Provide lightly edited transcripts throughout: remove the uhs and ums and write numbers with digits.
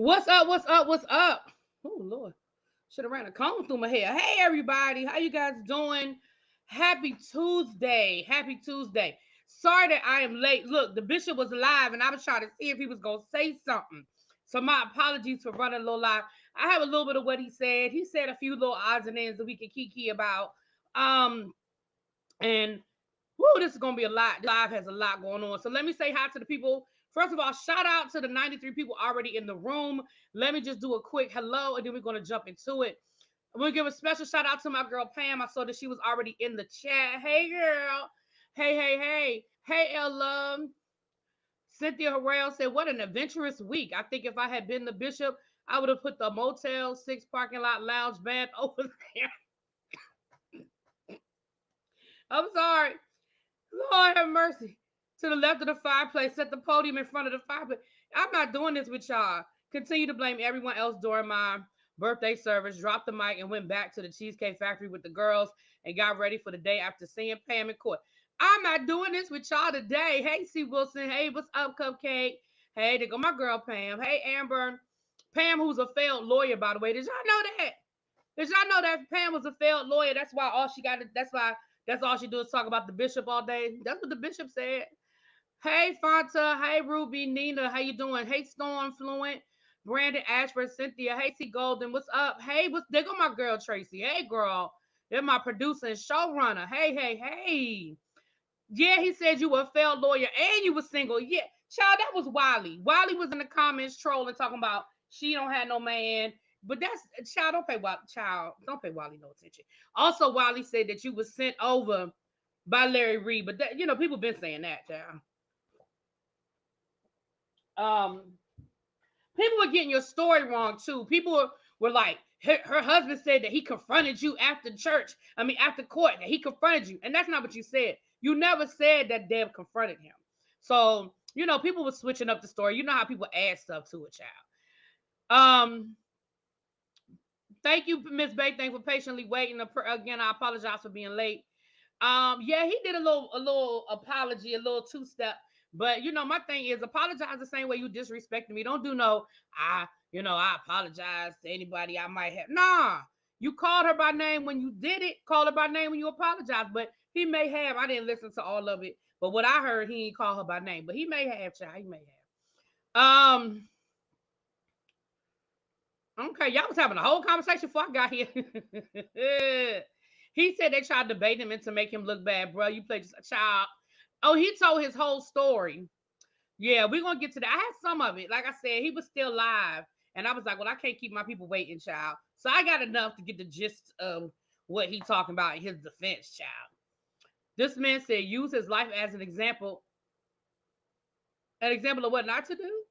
What's up? What's up? What's up? Oh Lord, should have ran a comb through my hair. Hey everybody, how you guys doing? Happy Tuesday. Happy Tuesday. Sorry that I am late. Look, the bishop was live and I was trying to see if he was gonna say something. So my apologies for running a little live. I have a little bit of what he said. He said a few little odds and ends that we can kiki about. Um and whoo, this is gonna be a lot. Live has a lot going on. So let me say hi to the people. First of all, shout out to the 93 people already in the room. Let me just do a quick hello, and then we're gonna jump into it. I'm gonna give a special shout out to my girl Pam. I saw that she was already in the chat. Hey girl. Hey, hey, hey. Hey Ella. Cynthia Harrell said, what an adventurous week. I think if I had been the bishop, I would have put the Motel 6 parking lot lounge band over there. I'm sorry. Lord have mercy. To the left of the fireplace, set the podium in front of the fireplace. I'm not doing this with y'all. Continue to blame everyone else during my birthday service. Dropped the mic and went back to the Cheesecake Factory with the girls and got ready for the day after seeing Pam in court. I'm not doing this with y'all today. Hey, C. Wilson. Hey, what's up, Cupcake? Hey, there go my girl Pam. Hey, Amber. Pam, who's a failed lawyer, by the way. Did y'all know that? Did y'all know that Pam was a failed lawyer? That's why all she got to, that's all she do is talk about the bishop all day. That's what the bishop said. Hey Fanta, hey Ruby, Nina, how you doing? Hey Storm Fluent, Brandon Ashford, Cynthia, hey T Golden, what's up? Hey, what's there go my girl Tracy? Hey girl, they're my producer and showrunner. Hey, hey, hey. Yeah, he said you were a failed lawyer and you were single. Yeah, child, that was Wiley. Wiley was in the comments trolling, talking about she don't have no man. But that's child. Don't pay Wiley. Child, don't pay Wiley no attention. Also, Wiley said that you was sent over by Larry Reed, but that people been saying that, child. Um, People were getting your story wrong too. People were like, her husband said that he confronted you after church. I mean, after court, that he confronted you, and that's not what you said. You never said that Deb confronted him. So people were switching up the story. You know how people add stuff to a child. Um, Thank you, Miss Bay. Thanks for patiently waiting. Again, I apologize for being late. Yeah, he did a little apology, a little two step. But my thing is apologize the same way you disrespected me. Don't do no, I apologize to anybody I might have. Nah. You called her by name when you did it, called her by name when you apologized. But he may have, I didn't listen to all of it. But what I heard, he didn't call her by name. But he may have, child. He may have. Okay, y'all was having a whole conversation before I got here. He said they tried to bait him into make him look bad, bro. You played just a child. Oh, he told his whole story. Yeah, we're gonna get to that. I had some of it. Like I said, he was still live. And I was like, well, I can't keep my people waiting, child. So I got enough to get the gist of what he talking about in his defense, child. This man said use his life as an example of what not to do.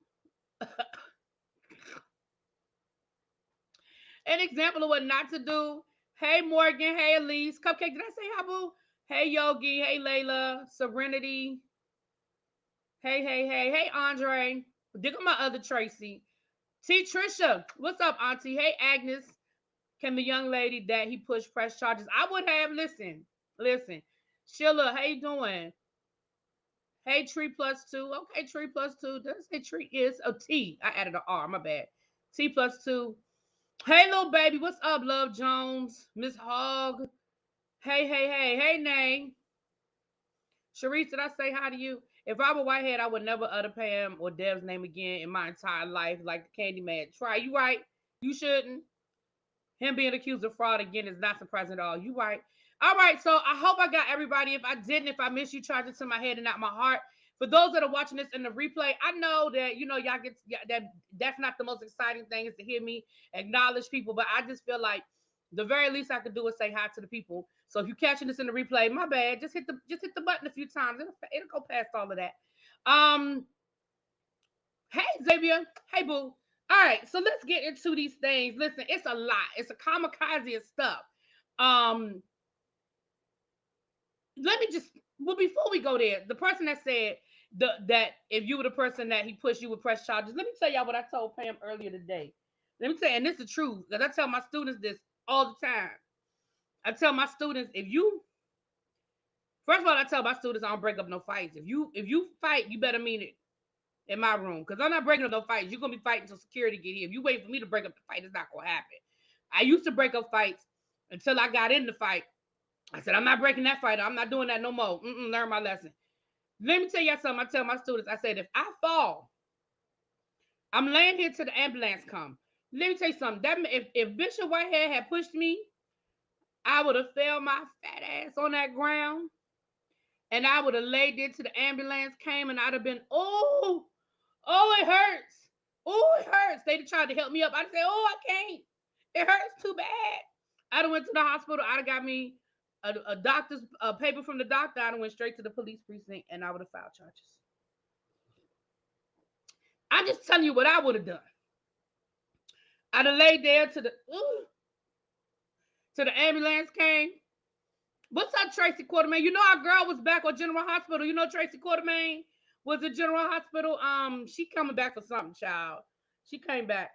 An example of what not to do. Hey Morgan, hey Elise, Cupcake. Did I say hi, boo? Hey Yogi, hey Layla, Serenity. Hey, hey, hey, hey Andre. Dig up my other Tracy. T Trisha, what's up, Auntie? Hey Agnes. Can the young lady that he pushed press charges? I would have. Listen. Sheila, how you doing? Hey Tree plus two. Okay, Tree plus two. Does it say Tree is a T? I added an R. My bad. T plus two. Hey, little baby, what's up, Love Jones? Miss Hogg. Hey, hey, hey, hey, Nay. Sharice, did I say hi to you? If I were Whitehead, I would never utter Pam or Dev's name again in my entire life, like the Candyman. Try, you right? You shouldn't. Him being accused of fraud again is not surprising at all. You right. All right, so I hope I got everybody. If I didn't, if I missed you, charge it to my head and not my heart. For those that are watching this in the replay, I know that y'all get that's not the most exciting thing is to hear me acknowledge people, but I just feel like the very least I could do is say hi to the people. So if you're catching this in the replay, my bad. Just hit the button a few times. It'll go past all of that. Um, Hey Xavier. Hey boo. All right, so let's get into these things. Listen, it's a lot. It's a kamikaze of stuff. Um, Let me just before we go there, the person that said that if you were the person that he pushed, you would press charges. Let me tell y'all what I told Pam earlier today. Let me tell you, and this is the truth, because I tell my students this all the time. I tell my students, if you first of all, I tell my students I don't break up no fights. If you fight, you better mean it. in my room because I'm not breaking up no fights. You're gonna be fighting until security get here. If you wait for me to break up the fight, it's not gonna happen. I used to break up fights until I got in the fight. I said, I'm not breaking that fight. I'm not doing that no more. Learn my lesson. Let me tell you something. I tell my students, I said, if I fall, I'm laying here till the ambulance come. Let me tell you something. That if Bishop Whitehead had pushed me, I would have fell my fat ass on that ground, and I would have laid there till the ambulance came, and I'd have been, oh, it hurts. Oh, it hurts. They'd have tried to help me up. I'd say, oh, I can't. It hurts too bad. I'd have went to the hospital. I'd have got me a doctor's paper from the doctor. I'd have went straight to the police precinct, and I would have filed charges. I'm just telling you what I would have done. I'd have laid there till the ambulance came. What's up, Tracy Quartermain? You know our girl was back on General Hospital. You know Tracy Quartermain was at General Hospital. She coming back for something, child. She came back.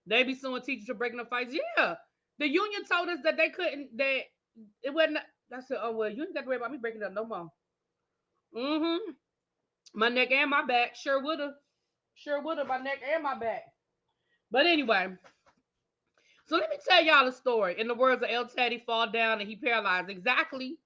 They be suing teachers for breaking up fights. Yeah. The union told us that they couldn't, that it wasn't. I said, oh, well, you ain't got to worry about me breaking up no more. My neck and my back. Sure would have. Sure would have. My neck and my back. But anyway, so let me tell y'all a story. In the words of El Teddy, fall down and he paralyzed. Exactly.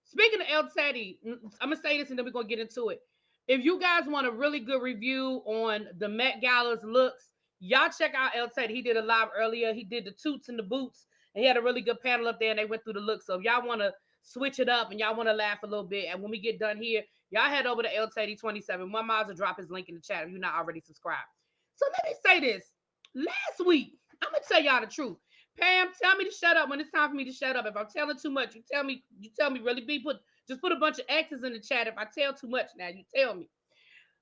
Speaking of El Teddy, I'm going to say this and then we're going to get into it. If you guys want a really good review on the Met Gala's looks, y'all check out El Teddy. He did a live earlier. He did the toots and the boots. And he had a really good panel up there and they went through the looks. So if y'all want to switch it up and y'all want to laugh a little bit, and when we get done here, y'all head over to El Teddy 27. One miles will drop his link in the chat if you're not already subscribed. So let me say this. Last week, I'm going to tell y'all the truth. Pam, tell me to shut up when it's time for me to shut up. If I'm telling too much, you tell me really be just put a bunch of X's in the chat. If I tell too much now, you tell me.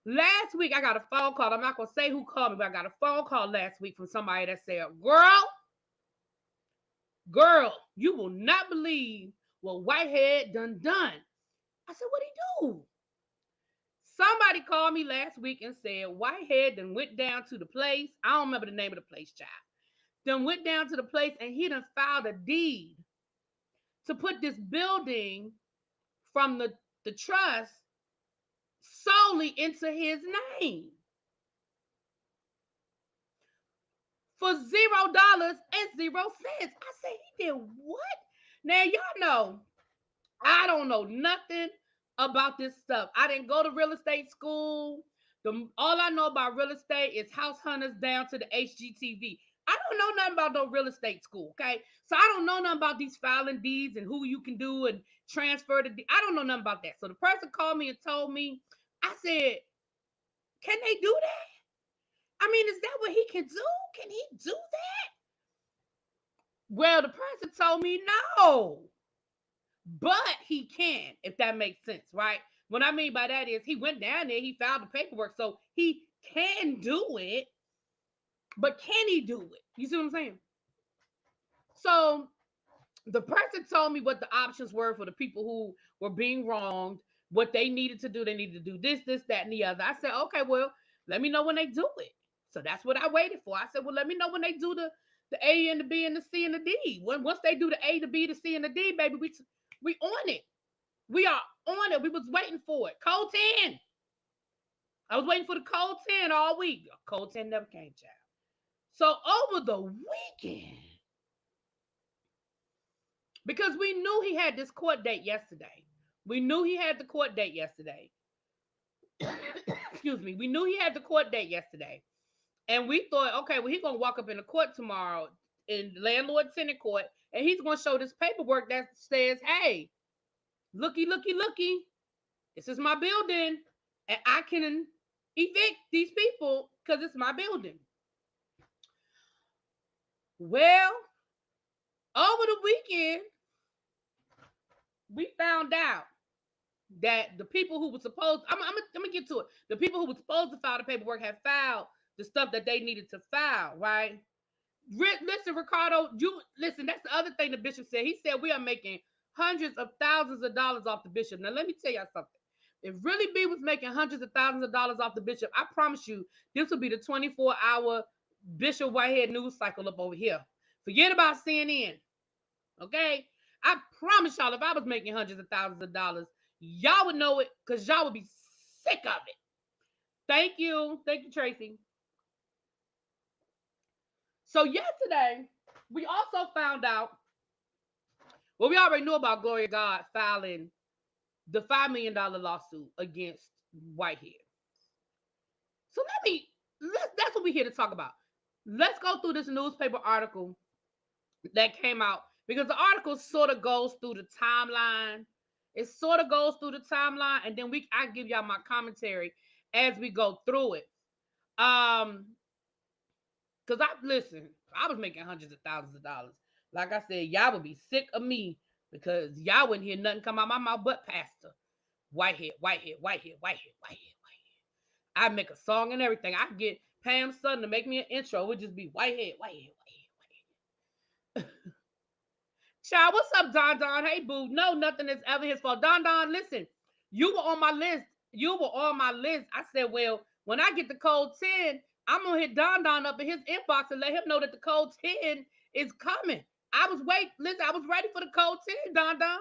Last week I got a phone call. I'm not gonna say who called me, but I got a phone call last week from somebody that said, girl, you will not believe what Whitehead done. I said, what'd he do? Somebody called me last week and said Whitehead done went down to the place. I don't remember the name of the place, child. Then went down to the place and he done filed a deed to put this building from the trust solely into his name for $0 and 0 cents. I said, he did what? Now, y'all know, I don't know nothing about this stuff. I didn't go to real estate school. All I know about real estate is house hunters down to the HGTV. I don't know nothing about no real estate school, okay? So I don't know nothing about these filing deeds and who you can do and transfer the deed. I don't know nothing about that. So the person called me and told me, I said, can they do that? I mean, is that what he can do? Can he do that? Well, the person told me no, but he can, if that makes sense, right? What I mean by that is he went down there, he filed the paperwork, so he can do it, but can he do it? You see what I'm saying? So the person told me what the options were for the people who were being wronged, what they needed to do. They needed to do this, that, and the other. I said, okay, well, let me know when they do it. So that's what I waited for. I said, well, let me know when they do the A and the B and the C and the D. Once they do the A, the B, the C, and the D, baby, we on it. We are on it. We was waiting for it. Code 10. I was waiting for the code 10 all week. Code 10 never came, child. So over the weekend, because we knew he had this court date yesterday. We knew he had the court date yesterday. Excuse me. We knew he had the court date yesterday. And we thought, okay, well, he's going to walk up in the court tomorrow in landlord-tenant court, and he's going to show this paperwork that says, hey, looky. This is my building, and I can evict these people because it's my building. Well, over the weekend, we found out that the people who were supposed, I'm gonna get to it. The people who were supposed to file the paperwork had filed the stuff that they needed to file, right? Listen, Ricardo, listen, that's the other thing the bishop said. He said we are making hundreds of thousands of dollars off the bishop. Now, let me tell y'all something. If Really B was making hundreds of thousands of dollars off the bishop, I promise you, this will be the 24-hour Bishop Whitehead news cycle up over here. Forget about CNN, okay? I promise y'all, if I was making hundreds of thousands of dollars, y'all would know it because y'all would be sick of it. Thank you. Thank you, Tracy. So yesterday, we also found out, well, we already knew about Gloria God filing the $5 million lawsuit against Whitehead. So that's what we're here to talk about. Let's go through this newspaper article that came out, because the article sort of goes through the timeline. It sort of goes through the timeline, and then I give y'all my commentary as we go through it. Because I was making hundreds of thousands of dollars. Like I said, y'all would be sick of me because y'all wouldn't hear nothing come out my mouth but pastor. Whitehead, Whitehead, Whitehead, Whitehead, Whitehead, Whitehead. I make a song and everything. I get Pam Sutton to make me an intro. It would just be Whitehead, Whitehead, Whitehead, Whitehead. Child, what's up, Don Don? Hey, boo. No, nothing is ever his fault. Don Don, listen, you were on my list. You were on my list. I said, well, when I get the code 10, I'm going to hit Don Don up in his inbox and let him know that the code 10 is coming. I was ready for the code 10, Don Don.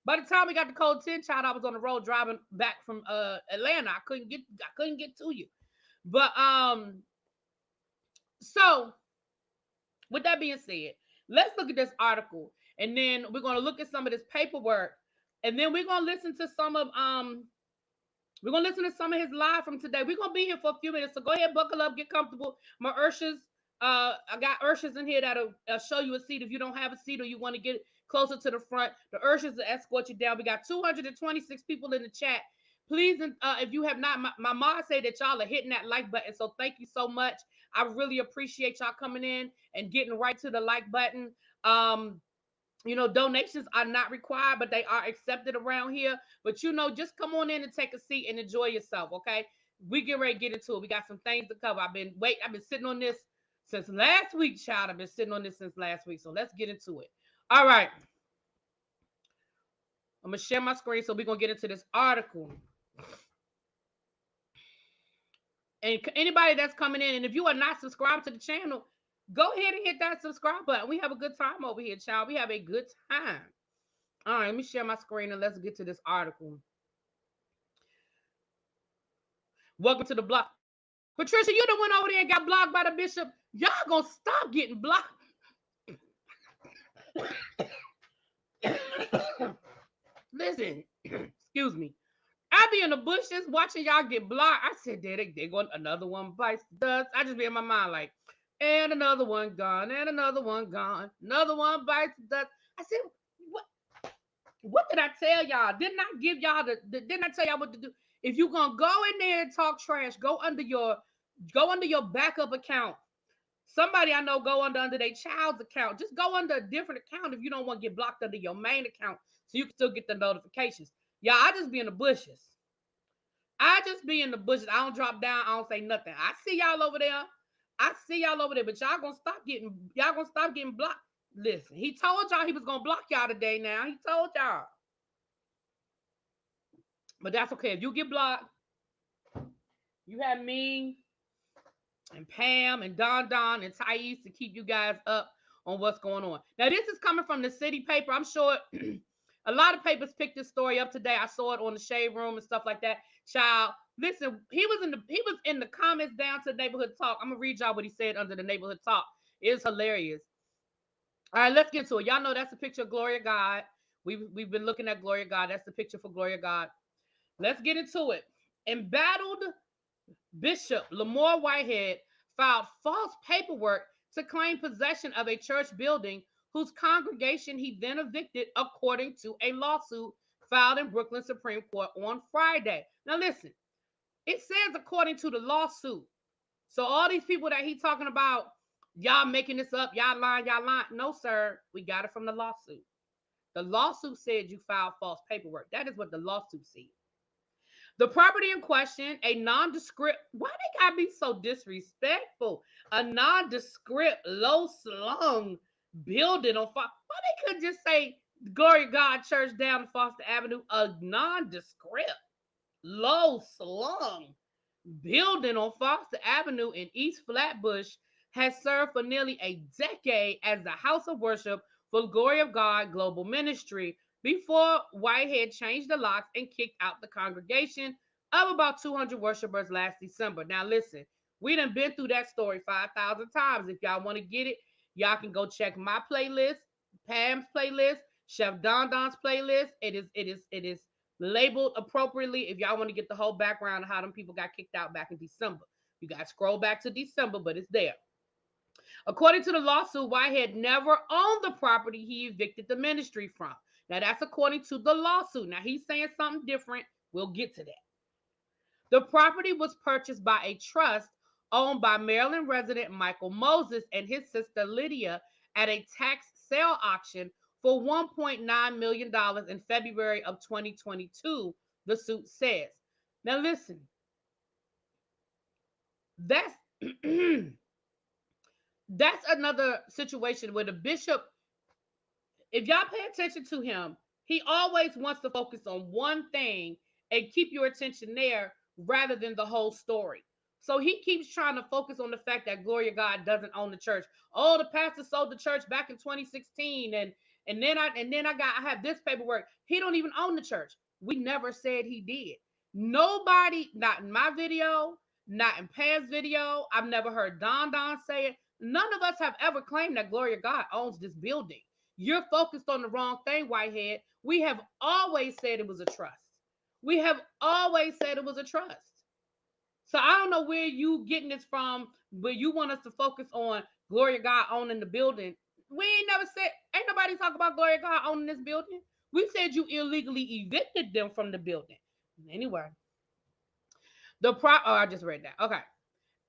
By the time we got the code 10, child, I was on the road driving back from Atlanta. I couldn't get to you. But so with that being said, let's look at this article, and then we're going to look at some of this paperwork, and then we're going to listen to some of his live from today. We're going to be here for a few minutes, so go ahead, buckle up, get comfortable. My Urshas, I got Urshas in here that'll show you a seat if you don't have a seat or you want to get closer to the front. The Urshas will escort you down. We got 226 people in the chat. Please, if you have not, my mom said that y'all are hitting that like button, so thank you so much. I really appreciate y'all coming in and getting right to the like button. Donations are not required, but they are accepted around here. But just come on in and take a seat and enjoy yourself, okay? We get ready to get into it. We got some things to cover. I've been sitting on this since last week, child. I've been sitting on this since last week. So let's get into it. All right. I'm gonna share my screen, so we're gonna get into this article. And anybody that's coming in, and if you are not subscribed to the channel, go ahead and hit that subscribe button. We have a good time over here, child. We have a good time. All right, let me share my screen and let's get to this article. Welcome to the block. Patricia, you done went over there and got blocked by the bishop. Y'all gonna stop getting blocked. Listen, excuse me. I be in the bushes watching y'all get blocked. I said, they going another one bites the dust. I just be in my mind like, and another one gone, and another one gone, another one bites the dust. I said, what did I tell y'all? Didn't I give y'all didn't I tell y'all what to do? If you're gonna go in there and talk trash, go under your backup account. Somebody I know go under their child's account. Just go under a different account if you don't want to get blocked under your main account, so you can still get the notifications. Y'all, I just be in the bushes. I don't drop down. I don't say nothing. I see y'all over there. But y'all gonna stop getting blocked. Listen, he told y'all he was gonna block y'all today. Now he told y'all, but that's okay. If you get blocked, you have me and Pam and Don and Thais to keep you guys up on what's going on. Now this is coming from the city paper. I'm sure a lot of papers picked this story up today. I saw it on the Shade Room and stuff like that. Child, listen, he was in the comments down to Neighborhood Talk. I'm gonna read y'all what he said under the Neighborhood Talk. It's hilarious. All right, let's get to it. Y'all know that's a picture of Gloria God. We've been looking at Gloria God. That's the picture for Gloria God. Let's get into it. Embattled Bishop Lamar Whitehead filed false paperwork to claim possession of a church building whose congregation he then evicted, according to a lawsuit filed in Brooklyn Supreme Court on Friday. Now listen, it says according to the lawsuit. So all these people that he's talking about, y'all making this up, y'all lying. No, sir, we got it from the lawsuit. The lawsuit said you filed false paperwork. That is what the lawsuit said. The property in question, a nondescript, why they gotta be so disrespectful? A nondescript, low-slung building on Foster. Why they couldn't just say Glory God Church down Foster Avenue? A nondescript, low-slung building on Foster Avenue in East Flatbush has served for nearly a decade as the house of worship for Glory of God Global Ministry, before Whitehead changed the locks and kicked out the congregation of about 200 worshipers last December. Now, listen, we done been through that story 5,000 times. If y'all want to get it, y'all can go check my playlist, Pam's playlist, Chef Don Don's playlist. It is labeled appropriately. If y'all want to get the whole background of how them people got kicked out back in December, you got to scroll back to December, but it's there. According to the lawsuit, Whitehead never owned the property he evicted the ministry from. Now, that's according to the lawsuit. Now, he's saying something different. We'll get to that. The property was purchased by a trust owned by Maryland resident Michael Moses and his sister Lydia at a tax sale auction for $1.9 million in February of 2022, the suit says. Now, listen, that's that's another situation where the bishop, if y'all pay attention to him, he always wants to focus on one thing and keep your attention there rather than the whole story. So he keeps trying to focus on the fact that Gloria God doesn't own the church. Oh, the pastor sold the church back in 2016, and then I have this paperwork. He don't even own the church. We never said he did. Nobody, not in my video, not in Pam's video. I've never heard Don say it. None of us have ever claimed that Gloria God owns this building. You're focused on the wrong thing, Whitehead. We have always said it was a trust. We have always said it was a trust. So I don't know where you getting this from, but you want us to focus on Gloria God owning the building. We ain't never said, ain't nobody talk about Gloria God owning this building. We said you illegally evicted them from the building. Anyway, I just read that. Okay.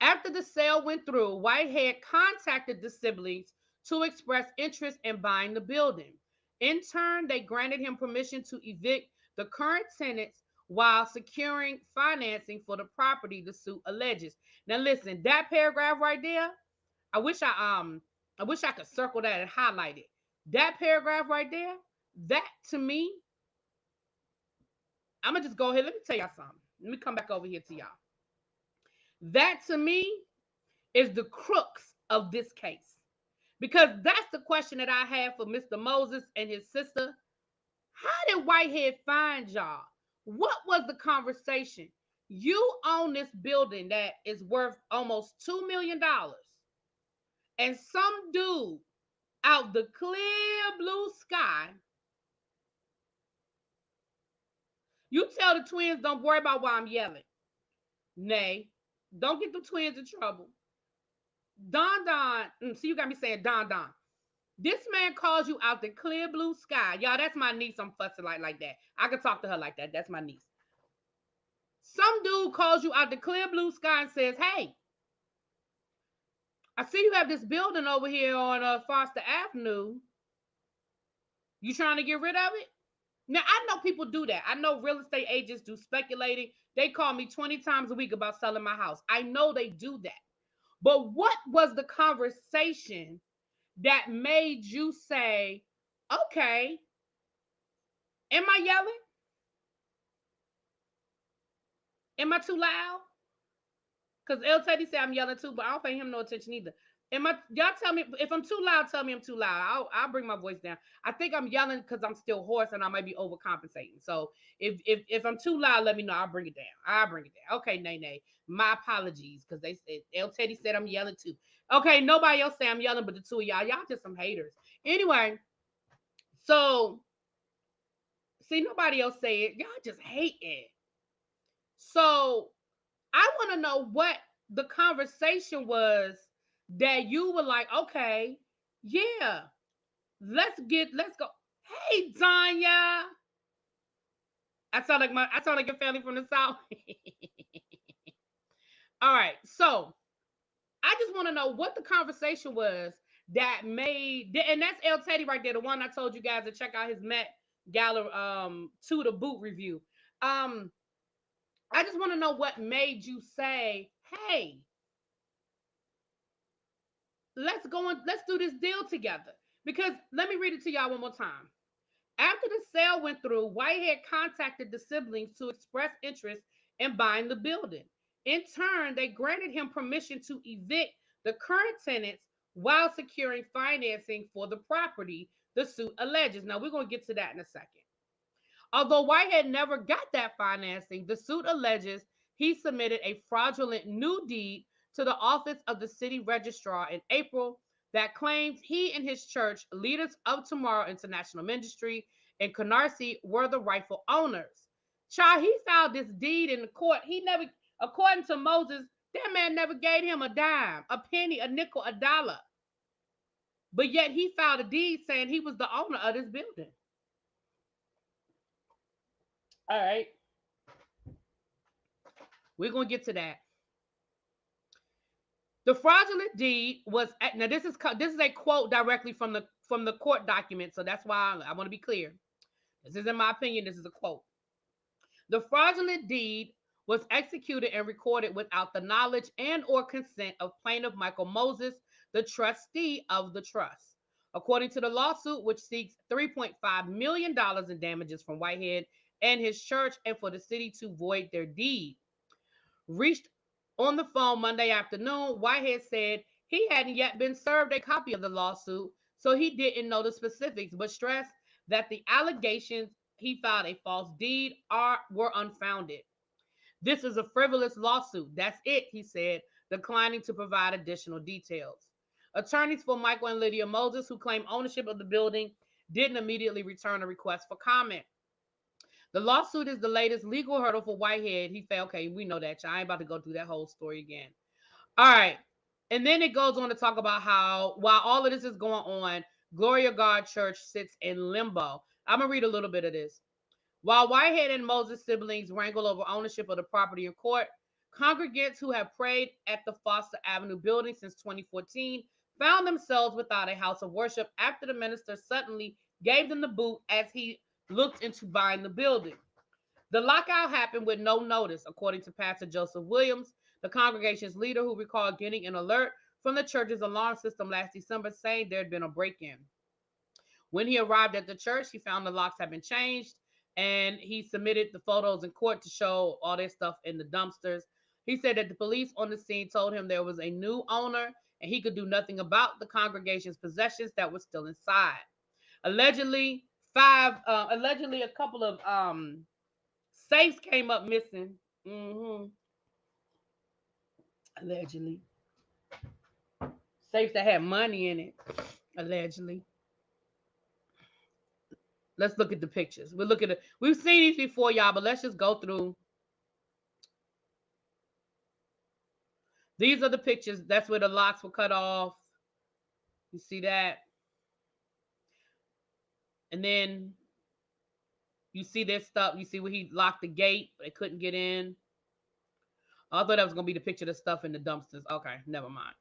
After the sale went through, Whitehead contacted the siblings to express interest in buying the building. In turn, they granted him permission to evict the current tenants while securing financing for the property the suit alleges. Now listen, that paragraph right there, I wish I could circle that and highlight it. That paragraph right there, that to me, I'm gonna just go ahead. Let me tell y'all something. Let me come back over here to y'all. That to me is the crux of this case. Because that's the question that I have for Mr. Moses and his sister. How did Whitehead find y'all? What was the conversation? You own this building that is worth almost $2 million. And some dude out the clear blue sky, you tell the twins, don't worry about why I'm yelling. Nay, don't get the twins in trouble. Don, see, you got me saying Don. This man calls you out the clear blue sky. Y'all, that's my niece. I'm fussing like that. I can talk to her like that. That's my niece. Some dude calls you out the clear blue sky and says, hey, I see you have this building over here on Foster Avenue. You trying to get rid of it? Now, I know people do that. I know real estate agents do speculating. They call me 20 times a week about selling my house. I know they do that. But what was the conversation that made you say, okay, am I yelling? Am I too loud? Because El Teddy said I'm yelling too, but I don't pay him no attention either. Y'all tell me if I'm too loud, tell me I'm too loud. I'll bring my voice down. I think I'm yelling because I'm still hoarse and I might be overcompensating. So if I'm too loud, let me know. I'll bring it down. Okay, Nay. My apologies, because they said El Teddy said I'm yelling too. Okay, nobody else say I'm yelling but the two of y'all. Y'all just some haters. Anyway, so see, nobody else say it. Y'all just hate it. So I want to know what the conversation was that you were like, okay, yeah, let's go. Hey, Tanya. I sound like your family from the South. All right. So I just want to know what the conversation was that made, and that's El Teddy right there, the one I told you guys to check out his Met Gala to the boot review. I just want to know what made you say, hey, let's do this deal together. Because let me read it to y'all one more time. After the sale went through, Whitehead contacted the siblings to express interest in buying the building. In turn, they granted him permission to evict the current tenants while securing financing for the property, the suit alleges. Now, we're going to get to that in a second. Although Whitehead never got that financing, the suit alleges he submitted a fraudulent new deed to the office of the city registrar in April that claims he and his church, Leaders of Tomorrow International Ministry in Canarsie, were the rightful owners. Child, he filed this deed in the court. He never, according to Moses, that man never gave him a dime, a penny, a nickel, a dollar. But yet he filed a deed saying he was the owner of this building. All right. We're going to get to that. The fraudulent deed was now this is a quote directly from the court document, so that's why I want to be clear. This isn't my opinion, this is a quote. The fraudulent deed was executed and recorded without the knowledge and or consent of plaintiff Michael Moses, the trustee of the trust. According to the lawsuit, which seeks $3.5 million in damages from Whitehead and his church and for the city to void their deed. Reached on the phone Monday afternoon, Whitehead said he hadn't yet been served a copy of the lawsuit, so he didn't know the specifics, but stressed that the allegations he filed a false deed were unfounded. This is a frivolous lawsuit. That's it, he said, declining to provide additional details. Attorneys for Michael and Lydia Moses, who claim ownership of the building, didn't immediately return a request for comment. The lawsuit is the latest legal hurdle for Whitehead. He said, okay, we know that. I ain't about to go through that whole story again. All right. And then it goes on to talk about how, while all of this is going on, Glory of God Church sits in limbo. I'm going to read a little bit of this. While Whitehead and Moses siblings wrangle over ownership of the property in court, congregants who have prayed at the Foster Avenue building since 2014 found themselves without a house of worship after the minister suddenly gave them the boot as he looked into buying the building. The lockout happened with no notice, according to Pastor Joseph Williams, the congregation's leader, who recalled getting an alert from the church's alarm system last December saying there had been a break-in. When he arrived at the church, he found the locks had been changed, and he submitted the photos in court to show all their stuff in the dumpsters. He said that the police on the scene told him there was a new owner and he could do nothing about the congregation's possessions that were still inside. Allegedly, a couple of safes came up missing. Allegedly, safes that had money in it. Allegedly. Let's look at the pictures. We'll look at it. We've seen these before, y'all, but let's just go through. These are the pictures. That's where the locks were cut off. You see that? And then you see their stuff. You see where he locked the gate. They couldn't get in. I thought that was going to be the picture of the stuff in the dumpsters. Okay, never mind.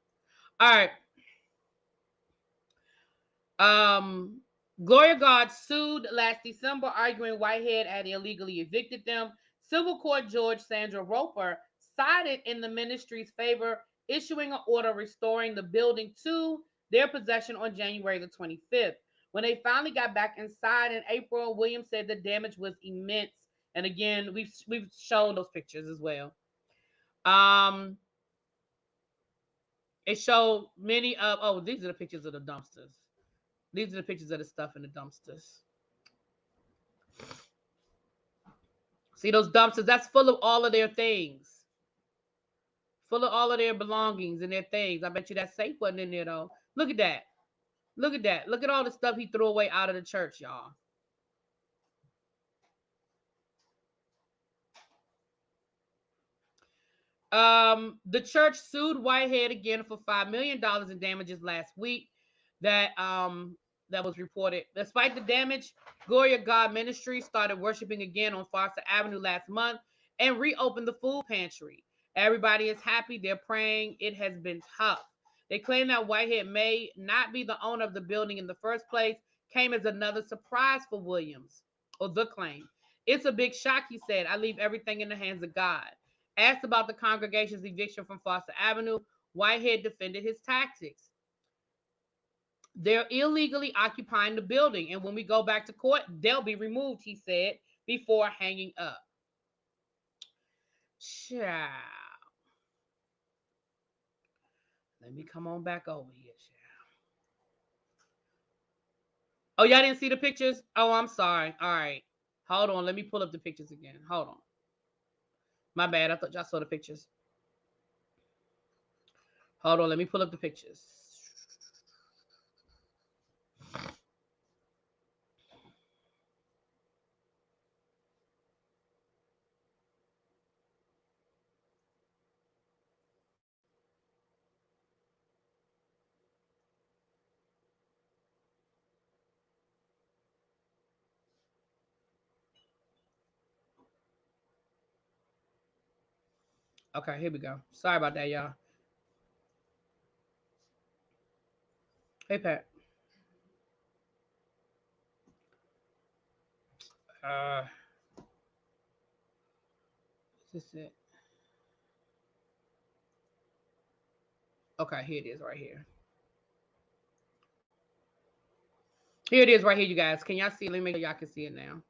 All right. Gloria God sued last December, arguing Whitehead had illegally evicted them. Civil Court Judge Sandra Roper sided in the ministry's favor, issuing an order restoring the building to their possession on January the 25th. When they finally got back inside in April, Williams said the damage was immense. And again, we've shown those pictures as well. It showed many of these are the pictures of the dumpsters. These are the pictures of the stuff in the dumpsters. See those dumpsters? That's full of all of their things. Full of all of their belongings and their things. I bet you that safe wasn't in there, though. Look at that. Look at that. Look at all the stuff he threw away out of the church, y'all. The church sued Whitehead again for $5 million in damages last week. That was reported. Despite the damage, Glory of God Ministry started worshiping again on Foster Avenue last month and reopened the food pantry. Everybody is happy. They're praying. It has been tough. They claim that Whitehead may not be the owner of the building in the first place, came as another surprise for Williams, or the claim. It's a big shock, he said. I leave everything in the hands of God. Asked about the congregation's eviction from Foster Avenue, Whitehead defended his tactics. They're illegally occupying the building, and when we go back to court, they'll be removed, he said, before hanging up. Child. Let me come on back over here, child. Oh, y'all didn't see the pictures? Oh, I'm sorry. All right. Hold on, let me pull up the pictures again. Hold on. My bad. I thought y'all saw the pictures. Hold on, let me pull up the pictures. Okay, here we go. Sorry about that, y'all. Hey, Pat. Uh, is this it? Okay, here it is right here. Here it is right here, you guys. Can y'all see? Let me make sure y'all can see it now.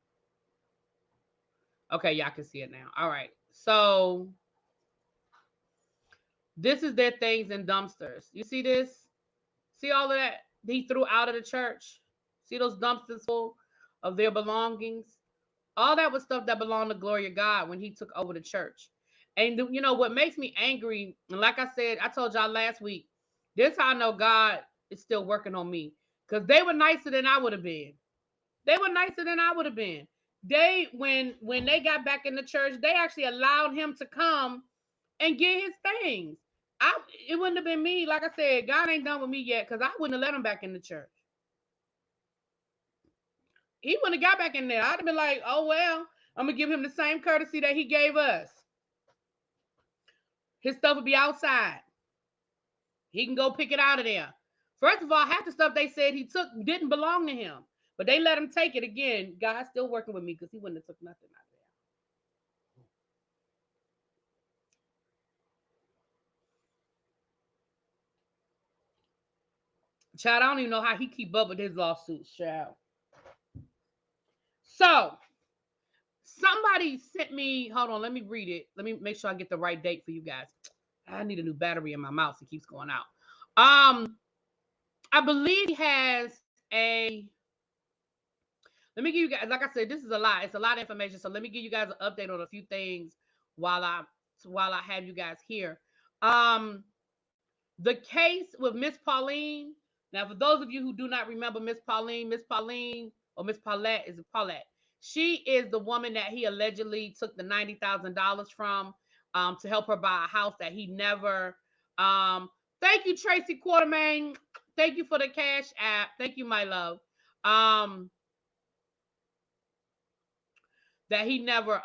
Okay, y'all can see it now. All right. So this is their things in dumpsters. You see this? See all of that he threw out of the church? See those dumpsters full of their belongings? All that was stuff that belonged to Glory of God when he took over the church. And you know what makes me angry, and like I said, I told y'all last week, this how I know God is still working on me. Because they were nicer than I would have been. They were nicer than I would have been. They when they got back in the church, they actually allowed him to come and get his things. I It wouldn't have been me. Like I said, God ain't done with me yet because I wouldn't have let him back in the church. He wouldn't have got back in there. I'd have been like, oh well, I'm gonna give him the same courtesy that he gave us. His stuff would be outside. He can go pick it out of there. First of all, half the stuff they said he took didn't belong to him, but they let him take it again. God's still working with me because he wouldn't have took nothing out of there. Child, I don't even know how he keep up with his lawsuits, child. So somebody sent me. Hold on, let me read it. Let me make sure I get the right date for you guys. I need a new battery in my mouse. It keeps going out. I believe he has a. Let me give you guys. Like I said, this is a lot. It's a lot of information. So let me give you guys an update on a few things while I have you guys here. Um, the case with Miss Pauline. Now, for those of you who do not remember Miss Pauline or Miss Paulette, is it Paulette? She is the woman that he allegedly took the $90,000 from to help her buy a house that he never. Thank you, Tracy Quartermain. Thank you for the cash app. Thank you, my love. Um, that he never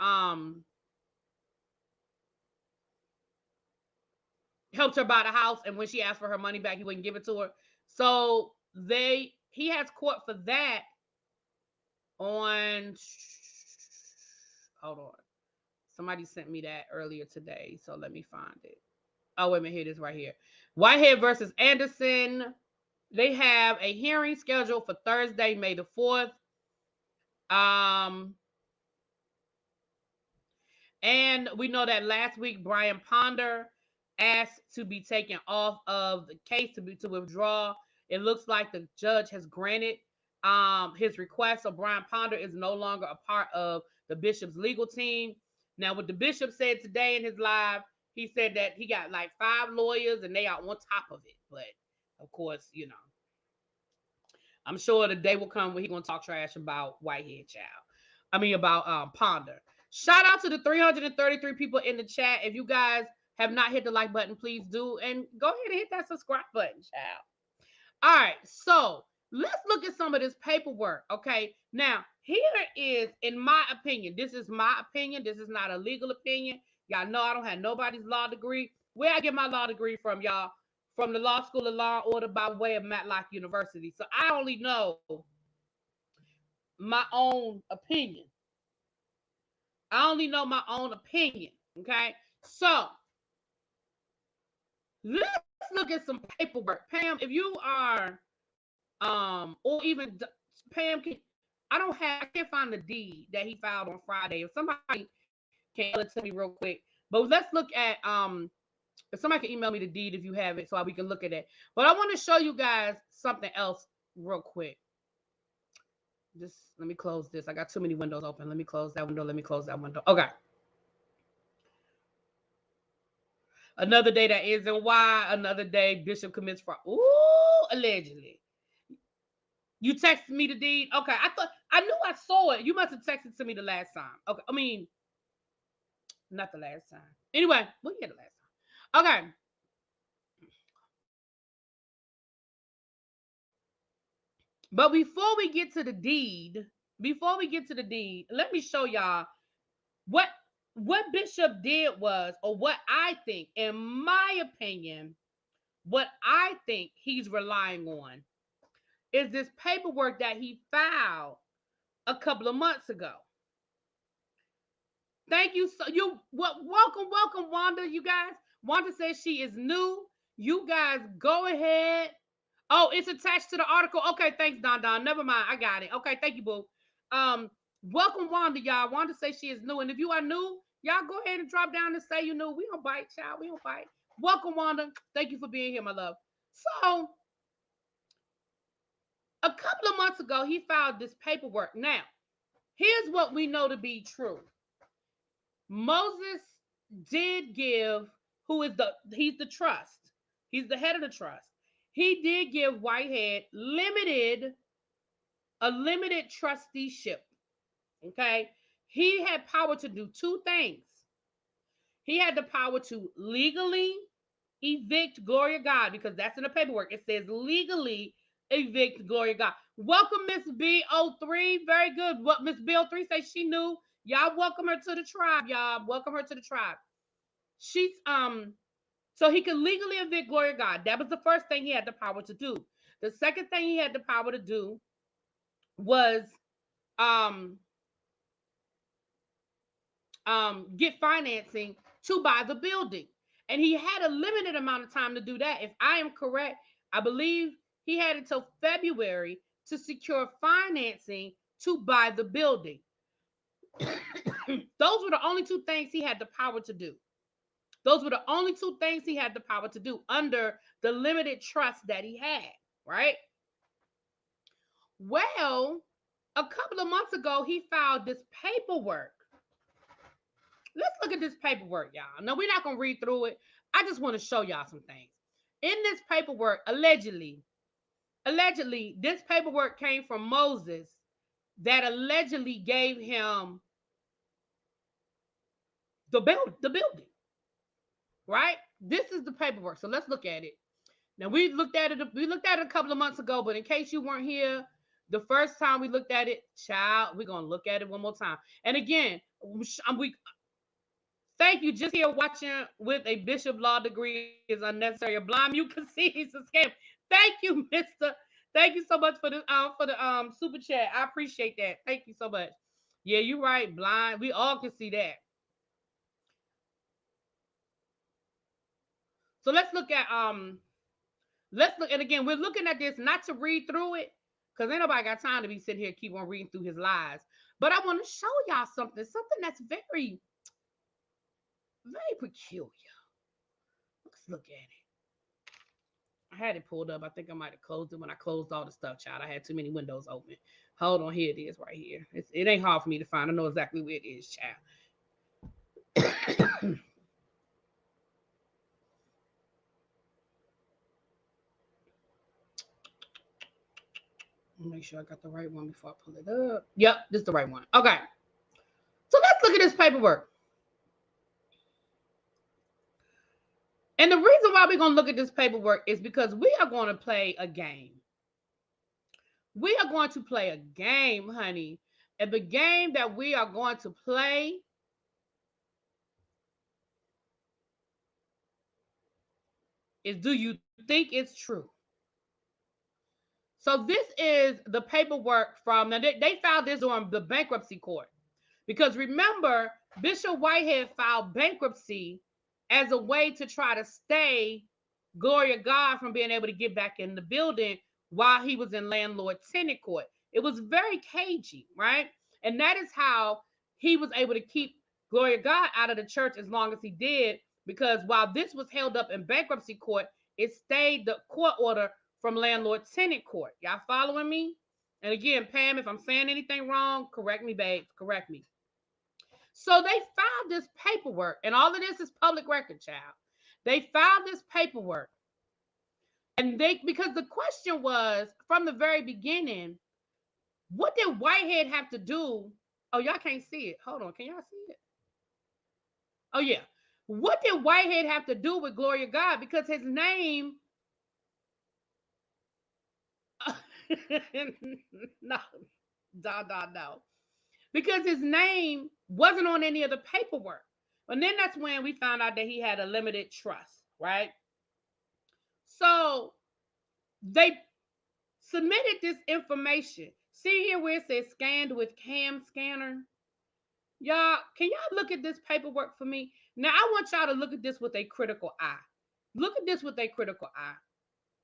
helped her buy the house, and when she asked for her money back, he wouldn't give it to her. So he has court for that on. Hold on, somebody sent me that earlier today, so let me find it. Oh wait a minute, here it is right here. Whitehead versus Anderson. They have a hearing scheduled for Thursday, May the 4th. Um, and we know that last week Brian Ponder asked to be taken off of the case to withdraw. It looks like the judge has granted his request. So Brian Ponder is no longer a part of the bishop's legal team. Now, what the bishop said today in his live, he said that he got like 5 lawyers and they are on top of it. But of course, I'm sure the day will come when he's gonna talk trash about Whitehead child. I mean about Ponder. Shout out to the 333 people in the chat. If you guys have not hit the like button, please do. And go ahead and hit that subscribe button, child. All right, so let's look at some of this paperwork. Okay, now here is, in my opinion, this is my opinion. This is not a legal opinion. Y'all know I don't have nobody's law degree. Where I get my law degree from, y'all? From the Law School of Law and Order by way of Matlock University. So I only know my own opinion. I only know my own opinion. Okay, so let's look at some paperwork. Pam, if you are or even Pam, I can't find the deed that he filed on Friday. If somebody can tell it to me real quick. But let's look at if somebody can email me the deed if you have it so we can look at it. But I want to show you guys something else real quick. Just let me close this. I got too many windows open. Let me close that window. Let me close that window. Okay. Another day that ends in Y. Another day Bishop commits fraud. Ooh, allegedly. You texted me the deed. Okay, I knew I saw it. You must have texted to me the last time. Okay, I mean, not the last time. Anyway, we had the last time. Okay. But let me show y'all what Bishop did was, or what I think, in my opinion, what I think he's relying on is this paperwork that he filed a couple of months ago. Thank you. So welcome, Wanda. You guys. Wanda says she is new. You guys go ahead. Oh, it's attached to the article. Okay, thanks, Don. Never mind. I got it. Okay, thank you, boo. Welcome, Wanda, y'all. Wanda says she is new. And if you are new, y'all go ahead and drop down and say you new. We don't bite, child. We don't bite. Welcome, Wanda. Thank you for being here, my love. So, a couple of months ago, he filed this paperwork. Now, here's what we know to be true. Moses did give, he's the trust. He's the head of the trust. He did give Whitehead a limited trusteeship. Okay. He had power to do two things. He had the power to legally evict Gloria God, because that's in the paperwork. It says legally evict Gloria God. Welcome, Miss B03. Very good. What Miss B03 says she knew. Y'all welcome her to the tribe, y'all. Welcome her to the tribe. She's so he could legally evict Gloria God. That was the first thing he had the power to do. The second thing he had the power to do was get financing to buy the building. And he had a limited amount of time to do that. If I am correct, I believe he had until February to secure financing to buy the building. Those were the only two things he had the power to do. Those were the only two things he had the power to do under the limited trust that he had, right? Well, a couple of months ago, he filed this paperwork. Let's look at this paperwork, y'all. No, we're not going to read through it. I just want to show y'all some things. In this paperwork, allegedly, this paperwork came from Moses that allegedly gave him the building, right? This is the paperwork. So let's look at it. Now, we looked at it a couple of months ago, but in case you weren't here, the first time we looked at it, child, we're going to look at it one more time. And again, thank you. Just here watching with a bishop law degree is unnecessary. A blind you can see he's a scam. Thank you, Mister. Thank you so much for the super chat. I appreciate that. Thank you so much. Yeah, you're right. Blind. We all can see that. So let's look, and again, we're looking at this not to read through it, because ain't nobody got time to be sitting here keep on reading through his lies. But I want to show y'all something that's very, very peculiar. Let's look at it. I had it pulled up. I think I might have closed it when I closed all the stuff, child. I had too many windows open. Hold on, here it is right here. It ain't hard for me to find. I know exactly where it is, child. Make sure I got the right one before I pull it up. Yep, this is the right one. Okay. So let's look at this paperwork. And the reason why we're going to look at this paperwork is because we are going to play a game. We are going to play a game, honey. And the game that we are going to play is, do you think it's true? So this is the paperwork from, now they filed this on the bankruptcy court. Because remember, Bishop Whitehead filed bankruptcy as a way to try to stay Gloria God from being able to get back in the building while he was in landlord-tenant court. It was very cagey, right? And that is how he was able to keep Gloria God out of the church as long as he did, because while this was held up in bankruptcy court, it stayed the court order from landlord-tenant court. Y'all following me? And again, Pam, if I'm saying anything wrong, correct me, babe. Correct me. So they filed this paperwork, and all of this is public record, child. They filed this paperwork, and because the question was from the very beginning, what did Whitehead have to do? Oh, y'all can't see it. Hold on, can y'all see it? Oh yeah. What did Whitehead have to do with Glory of God? Because his name no, no. Because his name wasn't on any of the paperwork. And then that's when we found out that he had a limited trust, right? So they submitted this information. See here where it says scanned with cam scanner? Y'all, can y'all look at this paperwork for me? Now, I want y'all to look at this with a critical eye. Look at this with a critical eye.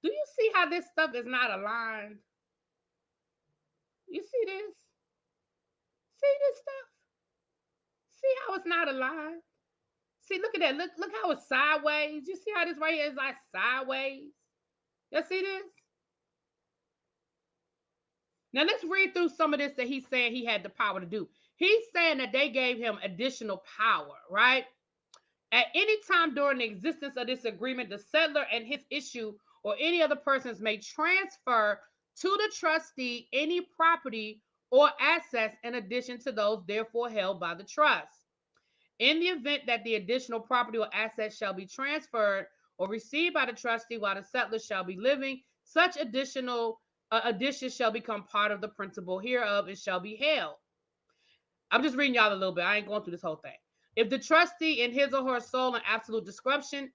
Do you see how this stuff is not aligned? You see this? See this stuff? See how it's not aligned? See, look at that. Look how it's sideways. You see how this right here is like sideways? You see this? Now let's read through some of this that he's saying he had the power to do. He's saying that they gave him additional power, right? At any time during the existence of this agreement, the settler and his issue or any other persons may transfer to the trustee any property or assets in addition to those therefore held by the trust. In the event that the additional property or assets shall be transferred or received by the trustee while the settler shall be living, such additions shall become part of the principal hereof and shall be held. I'm just reading y'all a little bit. I ain't going through this whole thing. If the trustee in his or her sole and absolute discretion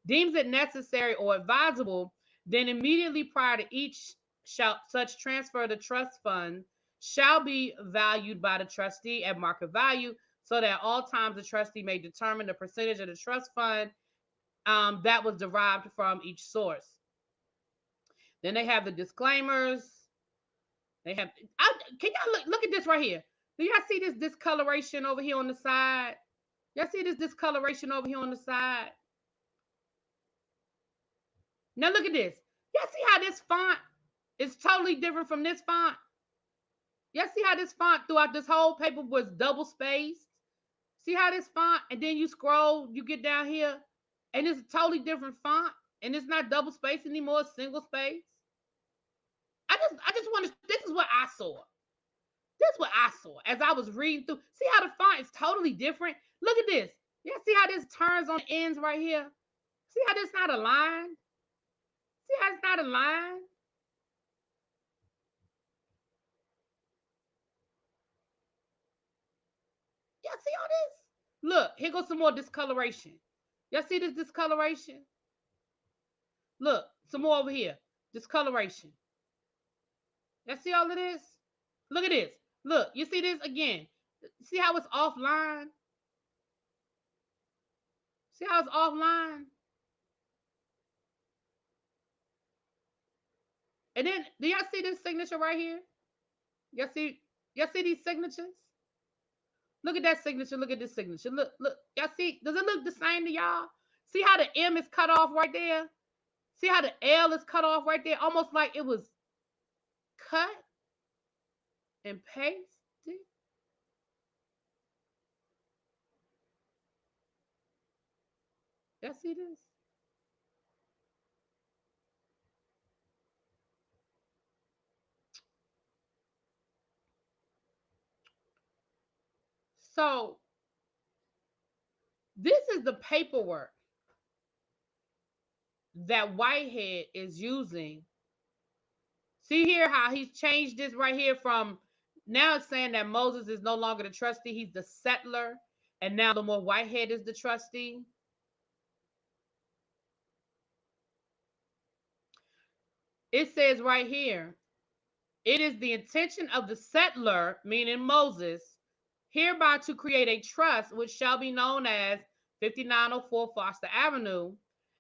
deems it necessary or advisable, then immediately prior to each such transfer, the trust fund shall be valued by the trustee at market value, so that at all times the trustee may determine the percentage of the trust fund that was derived from each source. Then they have the disclaimers. They have. Can y'all look at this right here? Do y'all see this discoloration over here on the side? Y'all see this discoloration over here on the side? Now look at this. Y'all see how this font is totally different from this font? Y'all see how this font throughout this whole paper was double spaced? See how this font, and then you scroll, you get down here, and it's a totally different font, and it's not double spaced anymore, it's single space. I just want to, this is what I saw. This is what I saw as I was reading through. See how the font is totally different? Look at this. Yeah, see how this turns on the ends right here? See how this not aligned? See how it's not aligned? Y'all see all this? Look, here goes some more discoloration. Y'all see this discoloration? Look, some more over here. Discoloration. Y'all see all of this? Look at this. Look, you see this again? See how it's offline? See how it's offline? And then, do y'all see this signature right here? Y'all see these signatures? Look at that signature. Look at this signature. Look. Y'all see? Does it look the same to y'all? See how the M is cut off right there? See how the L is cut off right there? Almost like it was cut and pasted. Y'all see this? So this is the paperwork that Whitehead is using. See here how he's changed this right here from, now it's saying that Moses is no longer the trustee, he's the settler, and now the more Whitehead is the trustee. It says right here, it is the intention of the settler, meaning Moses, hereby to create a trust which shall be known as 5904 Foster Avenue,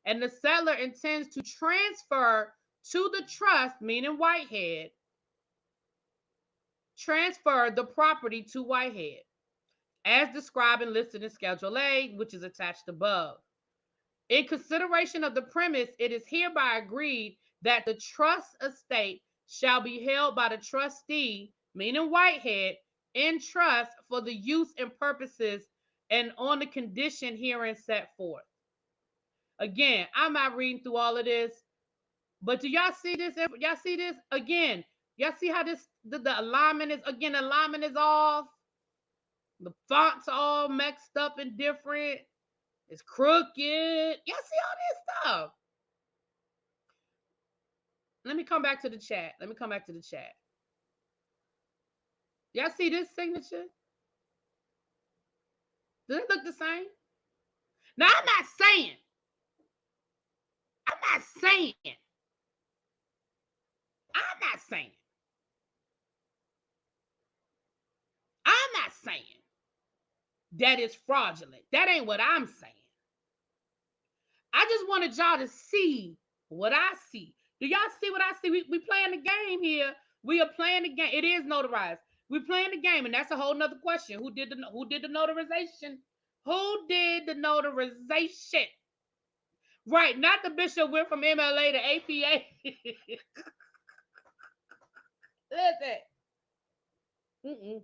and the settler intends to transfer to the trust, meaning Whitehead, transfer the property to Whitehead, as described and listed in Schedule A, which is attached above. In consideration of the premise, it is hereby agreed that the trust estate shall be held by the trustee, meaning Whitehead, in trust for the use and purposes and on the condition herein set forth. Again, I'm not reading through all of this, but do y'all see this? Y'all see this? Again, y'all see how the alignment is? Again, alignment is off. The fonts all mixed up and different. It's crooked. Y'all see all this stuff? Let me come back to the chat. Y'all see this signature? Does it look the same? Now, I'm not saying that it's fraudulent. That ain't what I'm saying. I just wanted y'all to see what I see. Do y'all see what I see? We playing the game here. We are playing the game. It is notarized. We're playing the game, and that's a whole nother question. Who did the notarization? Who did the notarization? Right, not the bishop went from MLA to APA. Listen.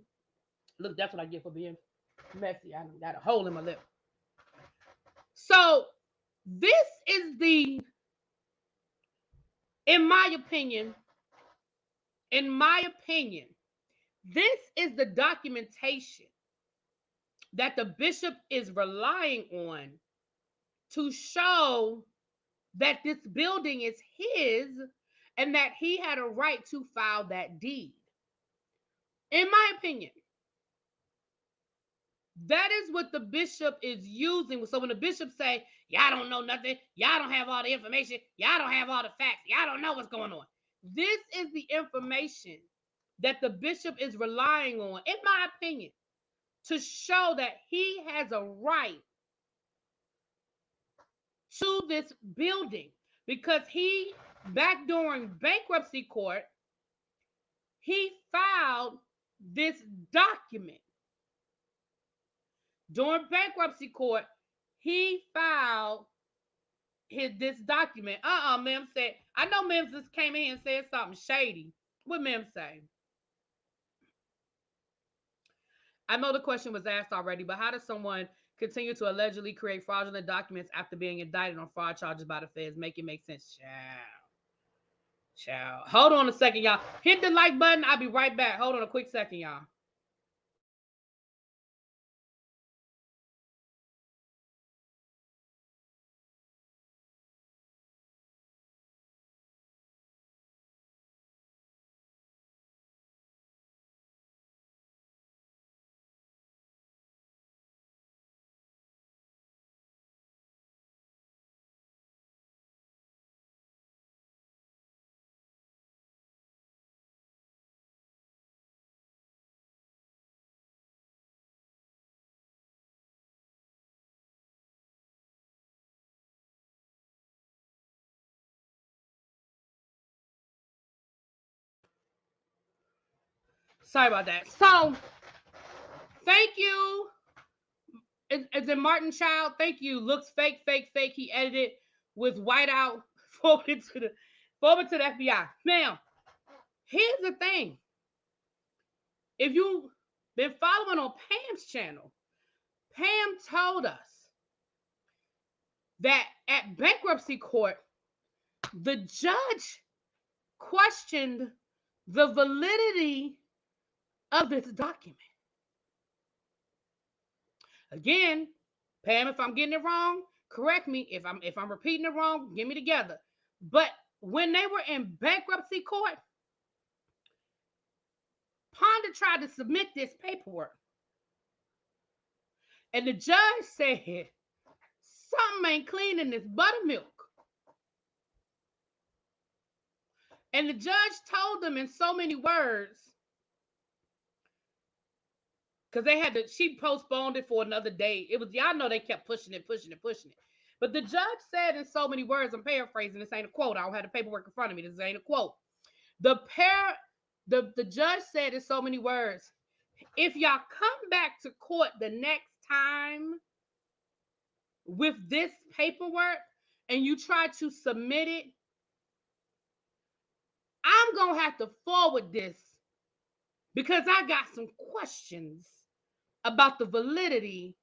Look, that's what I get for being messy. I got a hole in my lip. So this is in my opinion, this is the documentation that the bishop is relying on to show that this building is his and that he had a right to file that deed. In my opinion, that is what the bishop is using. So when the bishop say, y'all don't know nothing, y'all don't have all the information, y'all don't have all the facts, y'all don't know what's going on. This is the information that the bishop is relying on, in my opinion, to show that he has a right to this building, because he, back during bankruptcy court, he filed this document. During bankruptcy court, he filed this document. Mem said, I know Mem just came in and said something shady. What Mem say? I know the question was asked already, but how does someone continue to allegedly create fraudulent documents after being indicted on fraud charges by the feds? Make it make sense. Child. Hold on a second, y'all. Hit the like button. I'll be right back. Hold on a quick second, y'all. Sorry about that. So, thank you. Is it Martin Child? Thank you. Looks fake. He edited with whiteout. Forwarded to the FBI. Now, here's the thing. If you've been following on Pam's channel, Pam told us that at bankruptcy court, the judge questioned the validity of this document. Again, Pam, if I'm getting it wrong, correct me. If I'm repeating it wrong, get me together. But when they were in bankruptcy court, Ponda tried to submit this paperwork. And the judge said, something ain't clean in this buttermilk. And the judge told them in so many words, because she postponed it for another day. It was, y'all know they kept pushing it. But the judge said in so many words, I'm paraphrasing, this ain't a quote. I don't have the paperwork in front of me. This ain't a quote. The judge said in so many words, if y'all come back to court the next time with this paperwork and you try to submit it I'm going to have to forward this because I got some questions about the validity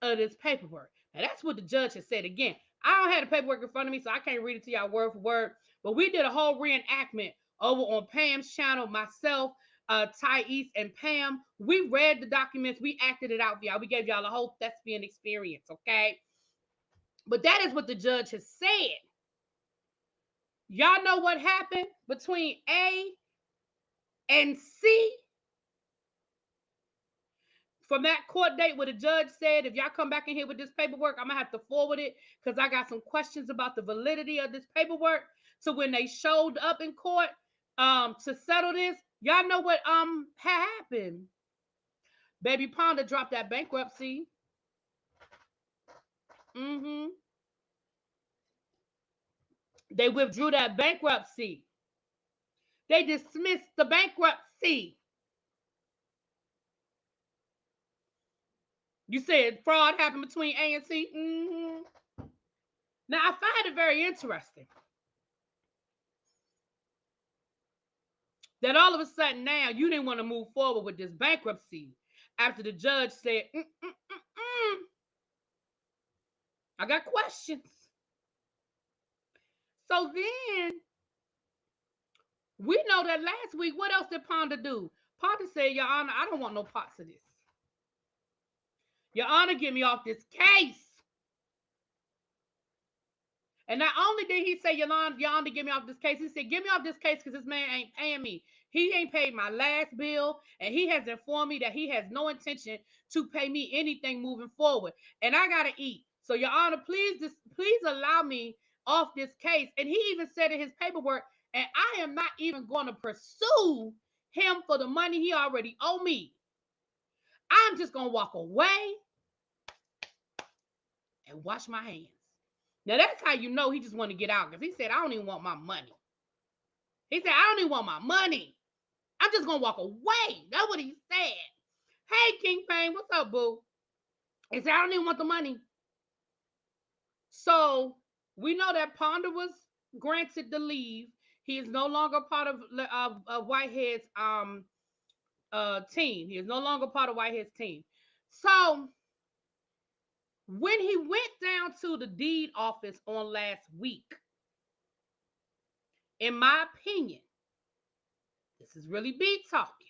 of this paperwork. Now, that's what the judge has said. Again, I don't have the paperwork in front of me, so I can't read it to y'all word for word. But we did a whole reenactment over on Pam's channel, myself, Thais, and Pam. We read the documents. We acted it out for y'all. We gave y'all a whole thespian experience, okay? But that is what the judge has said. Y'all know what happened between A and C from that court date where the judge said, if y'all come back in here with this paperwork, I'm going to have to forward it because I got some questions about the validity of this paperwork. So when they showed up in court to settle this, y'all know what happened. Baby Ponda dropped that bankruptcy. They withdrew that bankruptcy. They dismissed the bankruptcy. You said fraud happened between A and C? Now, I find it very interesting that all of a sudden now you didn't want to move forward with this bankruptcy after the judge said, I got questions. So then we know that last week, what else did Ponda do? Ponda said, Your Honor, I don't want no parts of this. Your Honor, get me off this case. And not only did he say, Your Honor, get me off this case, he said, get me off this case because this man ain't paying me. He ain't paid my last bill, and he has informed me that he has no intention to pay me anything moving forward. And I got to eat. So, Your Honor, please allow me off this case. And he even said in his paperwork, and I am not even going to pursue him for the money he already owe me. I'm just going to walk away and wash my hands. Now, that's how you know he just want to get out, because he said, I don't even want my money. He said, I don't even want my money. I'm just going to walk away. That's what he said. Hey, King Fame, what's up, boo? He said, I don't even want the money. So we know that Ponda was granted the leave. He is no longer part of Whitehead's team. He is no longer part of Whitehead's team. So when he went down to the deed office on last week, in my opinion, this is really B talking.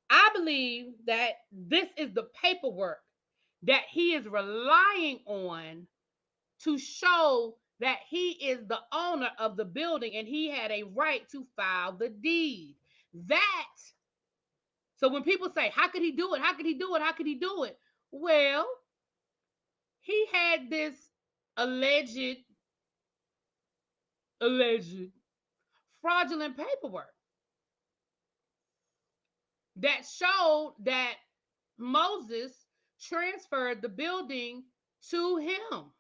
I believe that this is the paperwork that he is relying on to show that he is the owner of the building and he had a right to file the deed. So when people say, how could he do it? How could he do it? How could he do it? Well, he had this alleged fraudulent paperwork that showed that Moses transferred the building to him.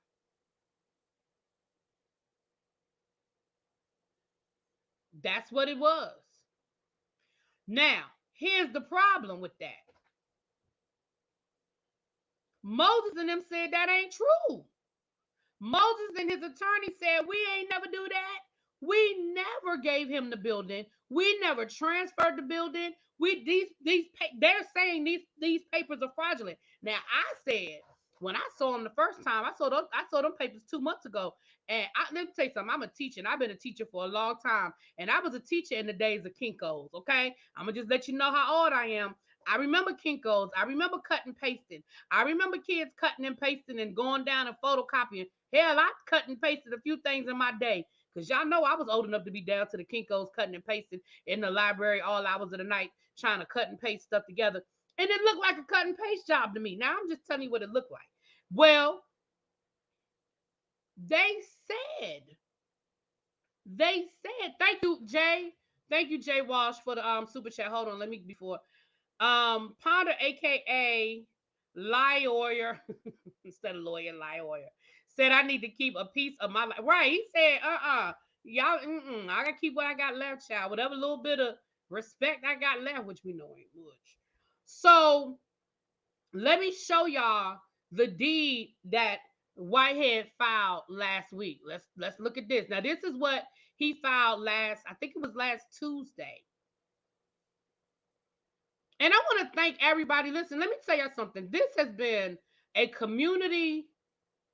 That's what it was. Now, here's the problem with that. Moses and them said that ain't true. Moses and his attorney said, we ain't never do that. We never gave him the building. We never transferred the building. They're saying these papers are fraudulent. Now, I said, when I saw them the first time, I saw them papers 2 months ago. And let me tell you something. I'm a teacher, and I've been a teacher for a long time. And I was a teacher in the days of Kinko's, okay? I'm going to just let you know how old I am. I remember Kinko's. I remember cutting and pasting. I remember kids cutting and pasting and going down and photocopying. Hell, I cut and pasted a few things in my day. Because y'all know I was old enough to be down to the Kinko's cutting and pasting in the library all hours of the night trying to cut and paste stuff together. And it looked like a cut and paste job to me. Now, I'm just telling you what it looked like. Well, they said, thank you, Jay. Thank you, Jay Walsh, for the super chat. Hold on, let me before. Ponder, aka Lawyer, instead of lawyer, Lawyer, said I need to keep a piece of my life. Right? He said, y'all, I gotta keep what I got left, child. Whatever little bit of respect I got left, which we know ain't much. So let me show y'all the deed that Whitehead filed last week. Let's look at this. Now, this is what he filed I think it was last Tuesday. And I want to thank everybody. Listen, let me tell you something. This has been a community,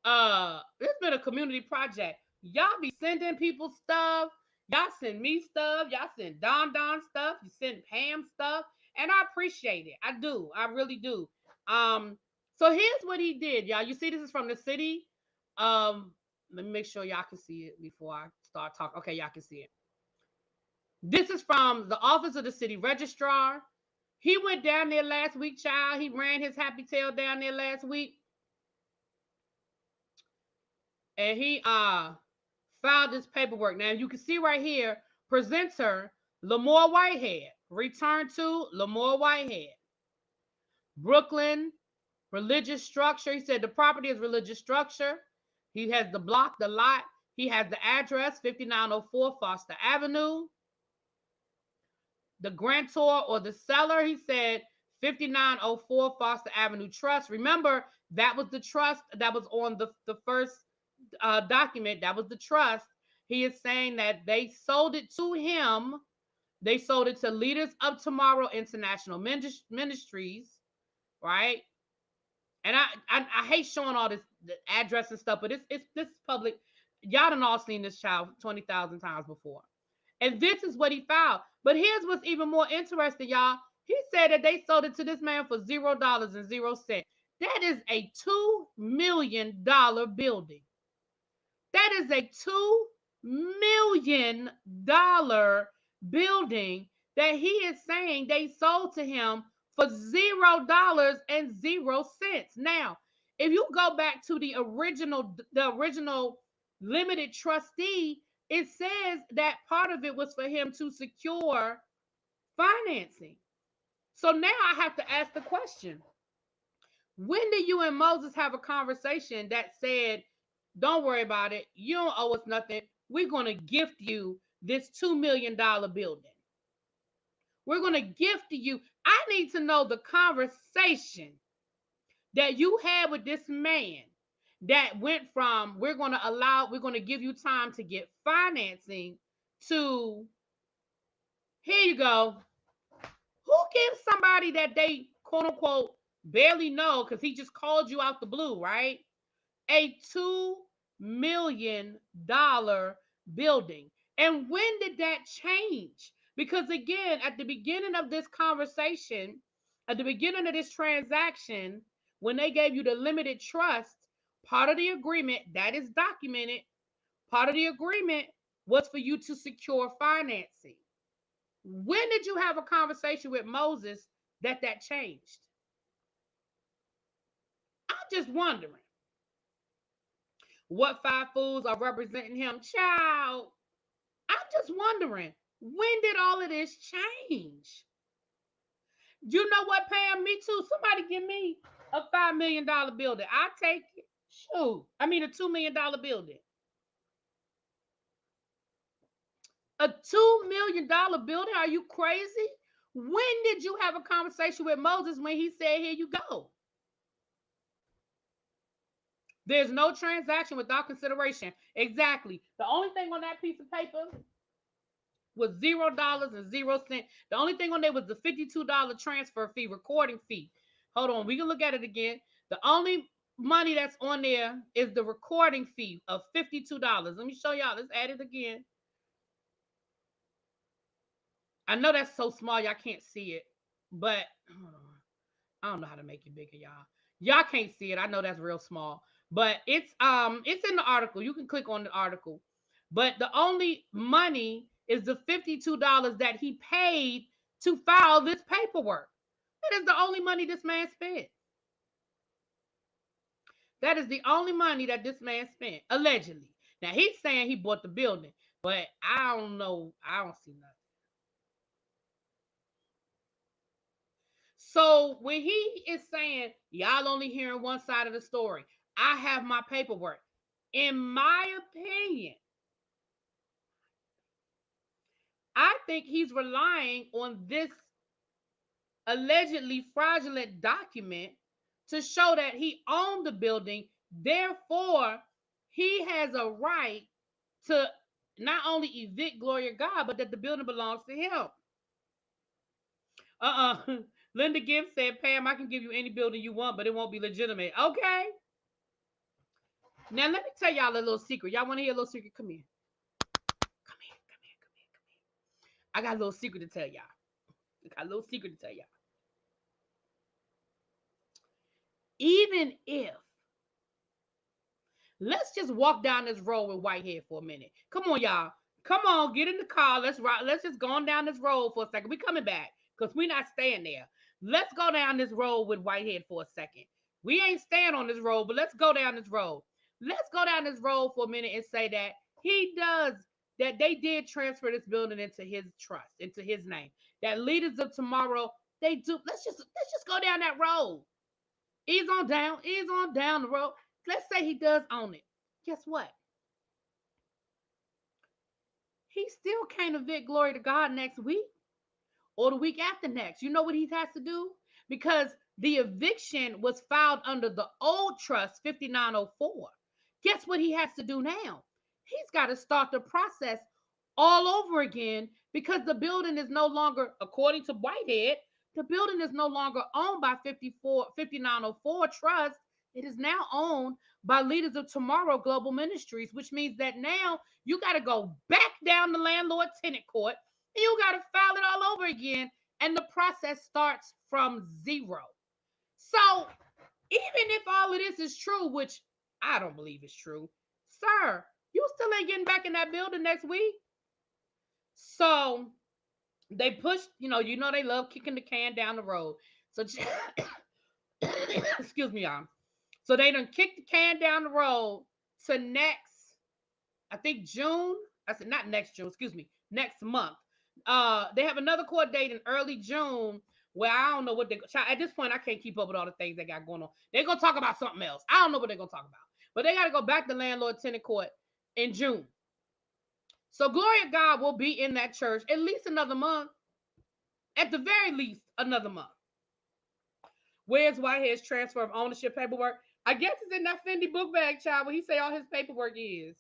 it's been a community project. Y'all be sending people stuff. Y'all send me stuff. Y'all send Don stuff. You send Pam stuff. And I appreciate it. I do. I really do. So here's what he did, y'all. You see, this is from the city. Let me make sure y'all can see it before I start talking. Okay, y'all can see it. This is from the office of the city registrar. He went down there last week, child. He ran his happy tail down there last week. And he filed this paperwork. Now you can see right here, presenter Lamore Whitehead. Return to Lamore Whitehead. Brooklyn, religious structure. He said the property is religious structure. He has the block, the lot. He has the address, 5904 Foster Avenue. The grantor or the seller, he said 5904 Foster Avenue Trust. Remember, that was the trust that was on the first document. That was the trust. He is saying that they sold it to him. They sold it to Leaders of Tomorrow International Ministries, right? And I hate showing all this the address and stuff, but it's this public. Y'all done all seen this child 20,000 times before. And this is what he filed. But here's what's even more interesting, y'all. He said that they sold it to this man for $0.00. That is a $2 million building. That is a $2 million building that he is saying they sold to him for $0.00. Now, if you go back to the original limited trustee, it says that part of it was for him to secure financing. So now I have to ask the question, when did you and Moses have a conversation that said, don't worry about it, you don't owe us nothing, we're going to gift you this $2 million building? We're going to gift you. I need to know the conversation that you had with this man that went from we're going to give you time to get financing to here you go. Who gives somebody that they quote unquote barely know because he just called you out the blue, right? A $2 million building. And when did that change? Because again, at the beginning of this conversation, at the beginning of this transaction, when they gave you the limited trust, part of the agreement that is documented, part of the agreement was for you to secure financing. When did you have a conversation with Moses that changed? I'm just wondering. What five fools are representing him? Child, I'm just wondering, when did all of this change? You know what, Pam? Me too. Somebody give me a $5 million building. I'll take it. Shoot. I mean, a $2 million building. A $2 million building? Are you crazy? When did you have a conversation with Moses when he said, here you go? There's no transaction without consideration. Exactly. The only thing on that piece of paper was $0.00. The only thing on there was the $52 transfer fee, recording fee. Hold on, we can look at it again. The only money that's on there is the recording fee of $52. Let me show y'all. Let's add it again. I know that's so small y'all can't see it, but I don't know how to make it bigger, y'all. Y'all can't see it. I know that's real small, but it's in the article. You can click on the article. But the only money is the $52 that he paid to file this paperwork. That is the only money this man spent. That is the only money that this man spent, allegedly. Now, he's saying he bought the building, but I don't know. I don't see nothing. So when he is saying, y'all only hearing one side of the story, I have my paperwork. In my opinion, I think he's relying on this allegedly fraudulent document to show that he owned the building. Therefore, he has a right to not only evict glory of God, but that the building belongs to him. Linda Gibbs said, Pam, I can give you any building you want, but it won't be legitimate. Okay. Now let me tell y'all a little secret. Y'all want to hear a little secret? Come here. Come here. Come here. Come here. Come here. I got a little secret to tell y'all. I got a little secret to tell y'all. Even if, let's just walk down this road with Whitehead for a minute. Come on, y'all. Come on, get in the car. Let's ride. Let's just go on down this road for a second. We coming back because we not staying there. Let's go down this road with Whitehead for a second. We ain't staying on this road, but let's go down this road. Let's go down this road for a minute and say that he does, that they did transfer this building into his trust, into his name. That leaders of tomorrow, they do. Let's just go down that road. Ease on down the road. Let's say he does own it. Guess what? He still can't evict glory to God next week or the week after next. You know what he has to do? Because the eviction was filed under the old trust 5904. Guess what he has to do now? He's got to start the process all over again because the building is no longer, according to Whitehead, the building is no longer owned by 5904 Trust. It is now owned by Leaders of Tomorrow Global Ministries, which means that now you got to go back down the landlord tenant court and you got to file it all over again. And the process starts from zero. So even if all of this is true, which I don't believe is true, sir, you still ain't getting back in that building next week. So they pushed, they love kicking the can down the road. So excuse me, y'all. So they done kicked the can down the road to next, I think June. I said not next June, excuse me, next month. They have another court date in early June where I don't know what they at this point I can't keep up with all the things they got going on. They're gonna talk about something else. I don't know what they're gonna talk about. But they gotta go back to landlord tenant court in June. So glory of God will be in that church at least another month. At the very least, another month. Where's Whitehead's transfer of ownership paperwork? I guess it's in that Fendi book bag, child, where he say all his paperwork is.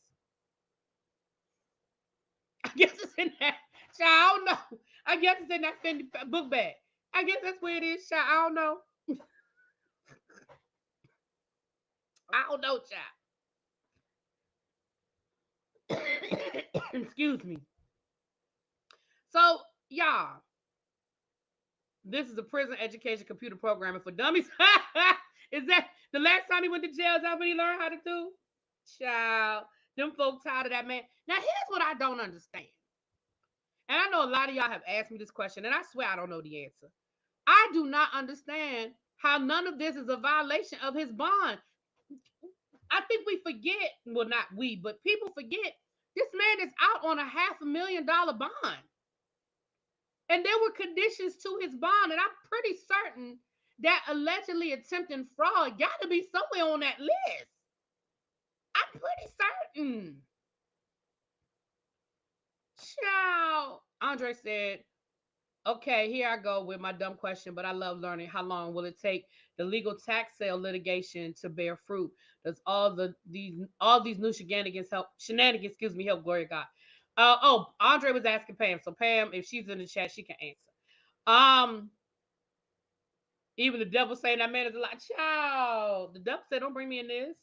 I guess it's in that. Child, I don't know. I guess it's in that Fendi book bag. I guess that's where it is, child. I don't know. I don't know, child. Excuse me. So, y'all, this is a prison education computer programming for dummies. Is that the last time he went to jail? Is that what he learned how to do? Child, them folks tired of that man. Now, here's what I don't understand. And I know a lot of y'all have asked me this question, and I swear I don't know the answer. I do not understand how none of this is a violation of his bond. I think we forget, well, not we, but people forget this man is out on a $500,000 bond. And there were conditions to his bond, and I'm pretty certain that allegedly attempting fraud got to be somewhere on that list. I'm pretty certain. Ciao. Andre said, okay, here I go with my dumb question, but I love learning. How long will it take the legal tax sale litigation to bear fruit? Does all these new shenanigans help Gloria God? Andre was asking Pam. So Pam, if she's in the chat, she can answer. Even the devil saying that man is a lot. Child, the devil said, don't bring me in this.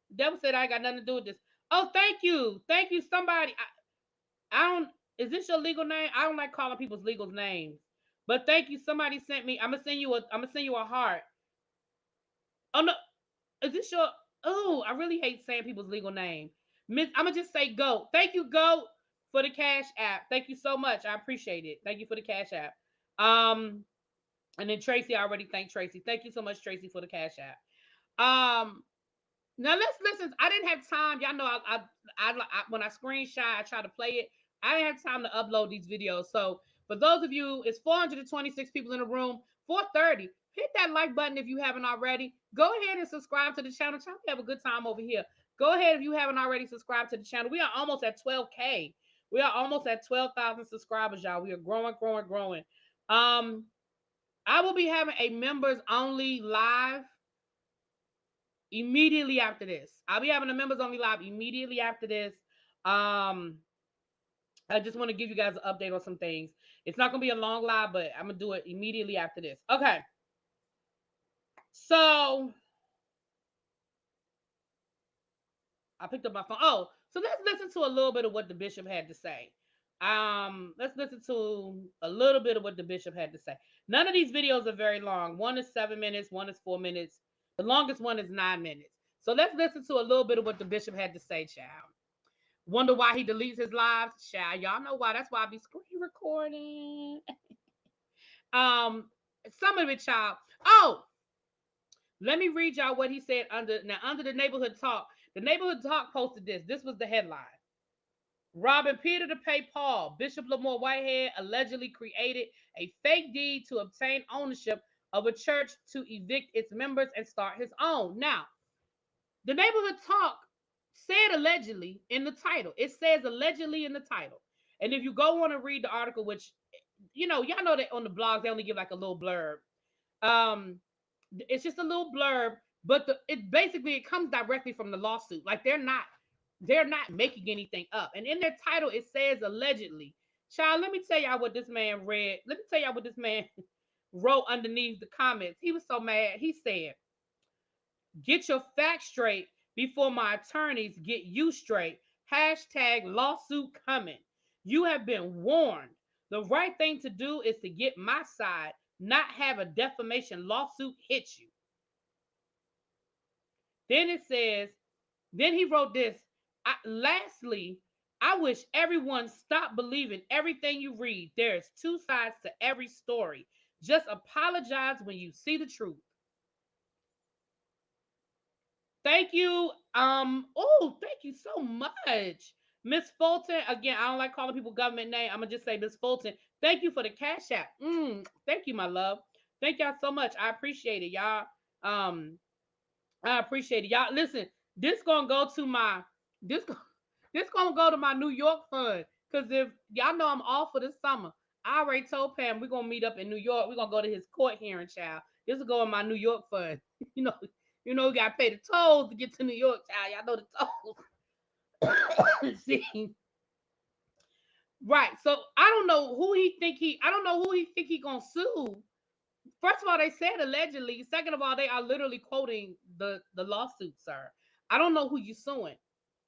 The devil said I ain't got nothing to do with this. Oh, thank you. Somebody. I don't. Is this your legal name? I don't like calling people's legal names. But thank you. Somebody sent me. I'm gonna send you a heart. Oh no. Is this your I really hate saying people's legal name. I'm gonna just say Goat. Thank you, Goat, for the Cash App. Thank you so much. I appreciate it. Thank you for the Cash App. And then Tracy, I already thanked Tracy. Thank you so much, Tracy, for the Cash App. Now let's listen. I didn't have time. Y'all know I when I screenshot, I try to play it. I didn't have time to upload these videos. So for those of you, it's 426 people in the room. 430. Hit that like button if you haven't already. Go ahead and subscribe to the channel. Try to have a good time over here. Go ahead if you haven't already subscribed to the channel. We are almost at 12K. We are almost at 12,000 subscribers, y'all. We are growing. I will be having a members only live immediately after this. I'll be having a members only live immediately after this. I just want to give you guys an update on some things. It's not gonna be a long live, but I'm gonna do it immediately after this. Okay. So I picked up my phone. Oh, so let's listen to a little bit of what the bishop had to say. Let's listen to a little bit of what the bishop had to say. None of these videos are very long. One is 7 minutes, one is 4 minutes. The longest one is 9 minutes. So let's listen to a little bit of what the bishop had to say, child. Wonder why he deletes his lives? Child, y'all know why. That's why I be screen recording. Some of it, child. Oh, let me read y'all what he said under the neighborhood talk. The neighborhood talk posted this. This was the headline. Robbing Peter to pay Paul. Bishop Lamore Whitehead allegedly created a fake deed to obtain ownership of a church to evict its members and start his own. Now, the neighborhood talk said allegedly in the title. It says allegedly in the title. And if you go on and read the article, which y'all know that on the blogs they only give like a little blurb. Um, it's just a little blurb, but it comes directly from the lawsuit. Like they're not making anything up. And in their title it says allegedly. Child, let me tell y'all what this man read. Let me tell y'all what this man wrote underneath the comments. He was so mad. He said, "Get your facts straight before my attorneys get you straight. Hashtag lawsuit coming. You have been warned. The right thing to do is to get my side, not have a defamation lawsuit hit you." Then it says, then he wrote this. Lastly, I wish everyone stopped believing everything you read. There's two sides to every story. Just apologize when you see the truth. Thank you. Thank you so much. Miss Fulton. Again, I don't like calling people government name. I'm gonna just say Miss Fulton. Thank you for the cash app. Thank you, my love. Thank y'all so much. I appreciate it, y'all. Um, I appreciate it. Y'all listen, this gonna go to my this this gonna go to my New York fund. Cause if y'all know I'm off for this summer, I already told Pam we're gonna meet up in New York. We're gonna go to his court hearing, child. This will go in my New York fund. you know, we gotta pay the tolls to get to New York, child. Y'all know the tolls. See. Right. So I don't know who he think he gonna sue. First of all, they said allegedly. Second of all, they are literally quoting the lawsuit, sir. I don't know who you suing.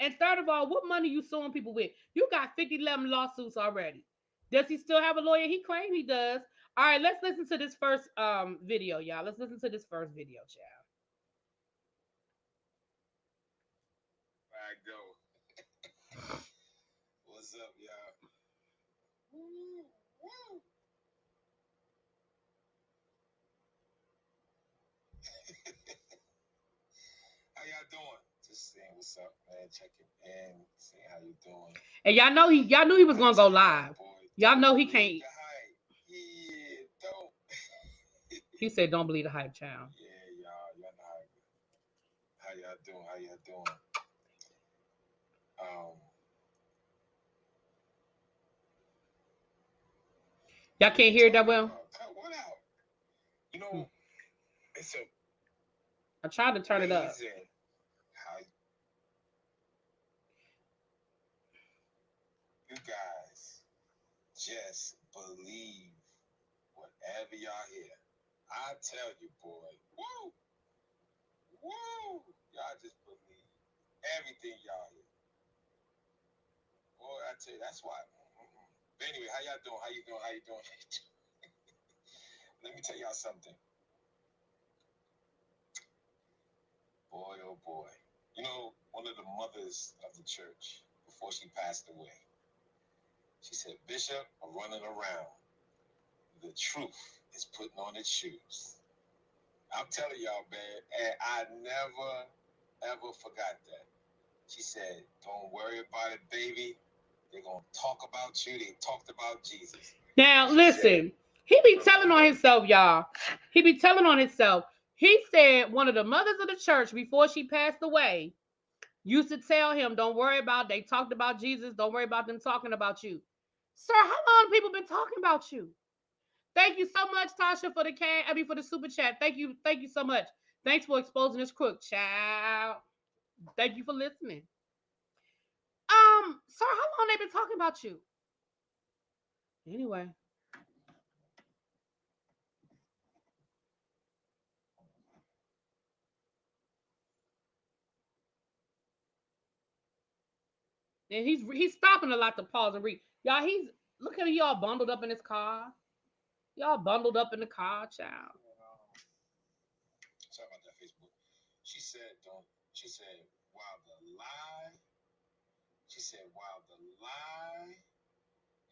And third of all, what money you suing people with? You got 50 lawsuits already. Does he still have a lawyer? He claims he does. All right, let's listen to this first video, y'all. Let's listen to this first video, child. I go. What's up, y'all? How y'all doing? Just saying what's up, man. Checking in, seeing how you doing. And y'all knew he was gonna go live. Y'all know he can't. Yeah, don't. He said, "Don't believe the hype, child." Yeah, y'all know how y'all doing? How y'all doing? Y'all can't hear that well. Cut what out? You know, it's a. I tried to turn it up. How you guys just believe whatever y'all hear. I tell you, boy, woo, woo, y'all just believe everything y'all hear. Boy, I tell you, that's why. But anyway, how y'all doing? How you doing? How you doing? Let me tell y'all something. Boy, oh boy. You know, one of the mothers of the church, before she passed away, she said, "Bishop, I'm running around. The truth is putting on its shoes." I'm telling y'all, man, and I never, ever forgot that. She said, "Don't worry about it, baby. They're going to talk about you. They talked about Jesus." Now, listen. He be telling on himself, y'all. He be telling on himself. He said one of the mothers of the church before she passed away used to tell him, "Don't worry about, they talked about Jesus. Don't worry about them talking about you." Sir, how long have people been talking about you? Thank you so much, Tasha, for the super chat. Thank you so much. Thanks for exposing this crook, child. Thank you for listening. Sir, how long they been talking about you? Anyway. And he's stopping a lot to pause and read. Y'all, he's look at y'all bundled up in his car. Y'all bundled up in the car, child. Sorry about that, Facebook. She said, "Don't." She said, "While the lie," she said, "While the lie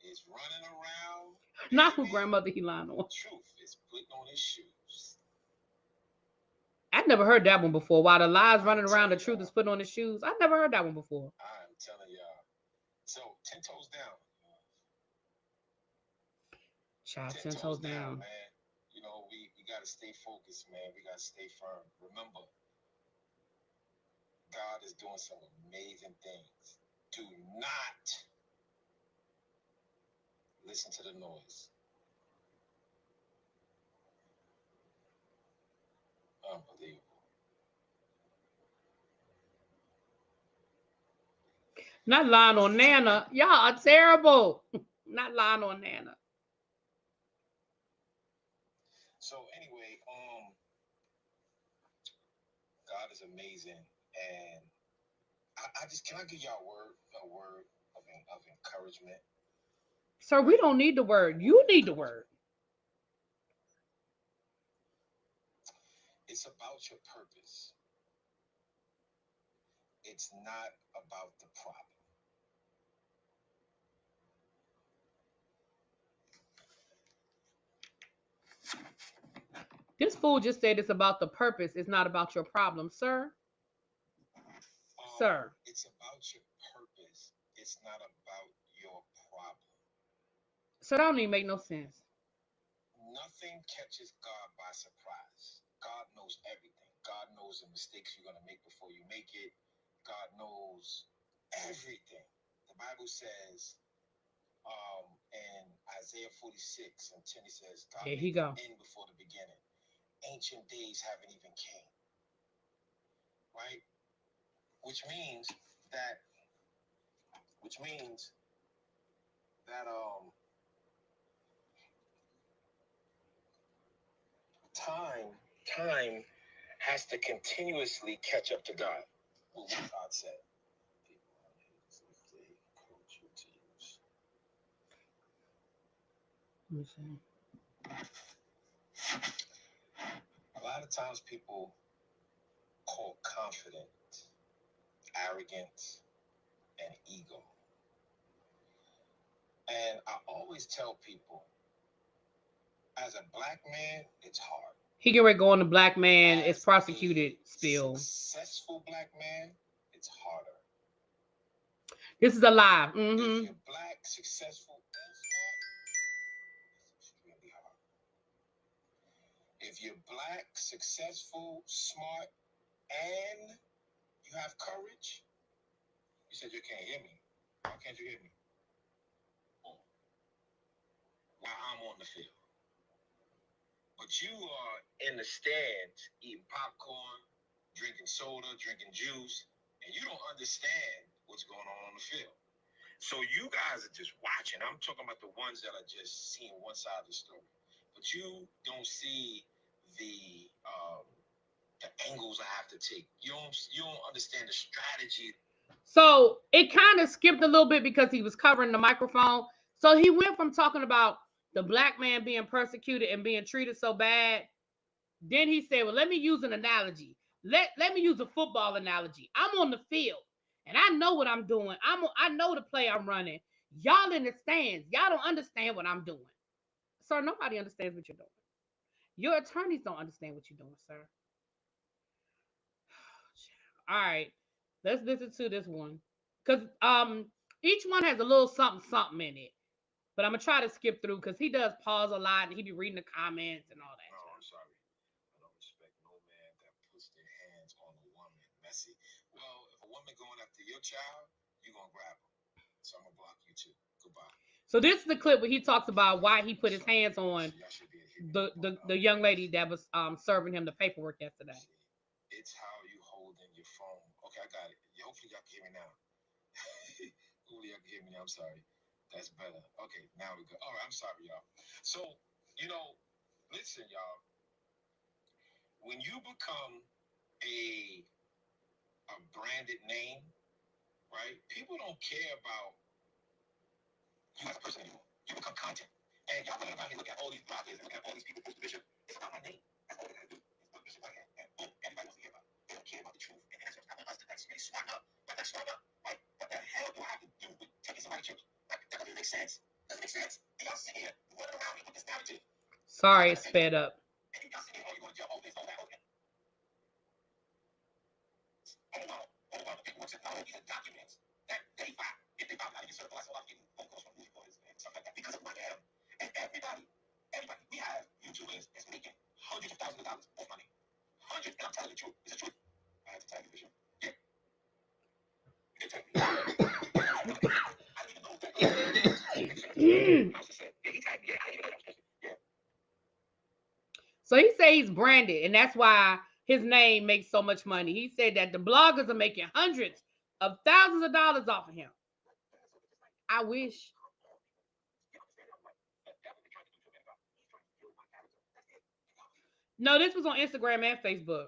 is running around, Not who baby, grandmother he lying on. truth is putting on his shoes." I've never heard that one before. While the lies running around, the telling truth y'all. is put on his shoes. I've never heard that one before. I'm telling y'all. So 10 toes down. Child, 10 10 toes toes down, down. man. You know, we gotta stay focused, man. We gotta stay firm. Remember, God is doing some amazing things. Do not listen to the noise. Unbelievable. Not lying on Nana. Y'all are terrible. Not lying on Nana. So anyway, God is amazing, and I just can I give y'all a word of encouragement. Sir, we don't need the word. You need the word. It's about your purpose. It's not about the problem. This fool just said it's about the purpose. It's not about your problem, sir. Sir. It's about your purpose. It's not about your problem. So that don't even make no sense. Nothing catches God by surprise. God knows everything. God knows the mistakes you're going to make before you make it. God knows everything. The Bible says in Isaiah 46 and 10, he says, God There he made the go. end before the beginning. Ancient days haven't even came. Right? Which means that time has to continuously catch up to God. What God said. Let me see. A lot of times people call confident, arrogant, and ego. And I always tell people, as a black man, it's hard. He get ready to go on the black man As is prosecuted spill. Successful black man, it's harder. This is a lie. If you're black, successful, and smart, it's extremely hard. If you're black, successful, smart, and you have courage, you said you can't hear me. Why can't you hear me? While I'm on the field. But you are in the stands eating popcorn, drinking soda, drinking juice, and you don't understand what's going on the field. So you guys are just watching. I'm talking about the ones that are just seeing one side of the story. But you don't see the angles I have to take. You don't understand the strategy. So it kind of skipped a little bit because he was covering the microphone. So he went from talking about the black man being persecuted and being treated so bad. Then he said, well, let me use an analogy. Let me use a football analogy. I'm on the field and I know what I'm doing. I know the play I'm running. Y'all in the stands. Y'all don't understand what I'm doing. Sir, nobody understands what you're doing. Your attorneys don't understand what you're doing, sir. All right. Let's listen to this one. Because each one has a little something in it. But I'm gonna try to skip through because he does pause a lot and he be reading the comments and all that. No, I'm sorry. I don't respect no man that puts their hands on a woman. Messy. Well, if a woman going after your child, you're gonna grab her. So I'm gonna block you too. Goodbye. So this is the clip where he talks about why he put his hands on the young lady that was serving him the paperwork yesterday. It's how you hold in your phone. Okay, I got it. Hopefully y'all can hear me now. Hopefully y'all can hear me now. I'm sorry. That's better. Okay, now we go. All right, I'm sorry, y'all. So, listen, y'all. When you become a branded name, right? People don't care about you as a person anymore. You become content. And y'all go around here look at all these bloggers and look at all these people post Bishop. It's about my name. That's all they gotta do. It's put Bishop Whitehead. And boom, everybody wants to hear about it. They don't care about the truth. And that's what's happening to us to like swag up. But that swag up, like, what the hell do I have to do with taking somebody to church? Like, that doesn't make sense. Doesn't make sense. And y'all sit here running around me with this narrative. Sorry, it's sped up. And y'all sit here, oh, you're going to jail, oh, this, oh, that, okay. Oh, wow, the paperwork says, no, these are documents that they file. If they file, I get certified, so I'm getting phone calls from movie lawyers and stuff like that because of my name. And everybody, we have YouTubers that's making hundreds of thousands of dollars off money. Hundreds, and I'm telling you the truth. It's the truth. I have to tell you the truth. Yeah. You can tell me. I don't even know that. So he said he's branded, and that's why his name makes so much money. He said that the bloggers are making hundreds of thousands of dollars off of him. I wish. No, this was on Instagram and Facebook.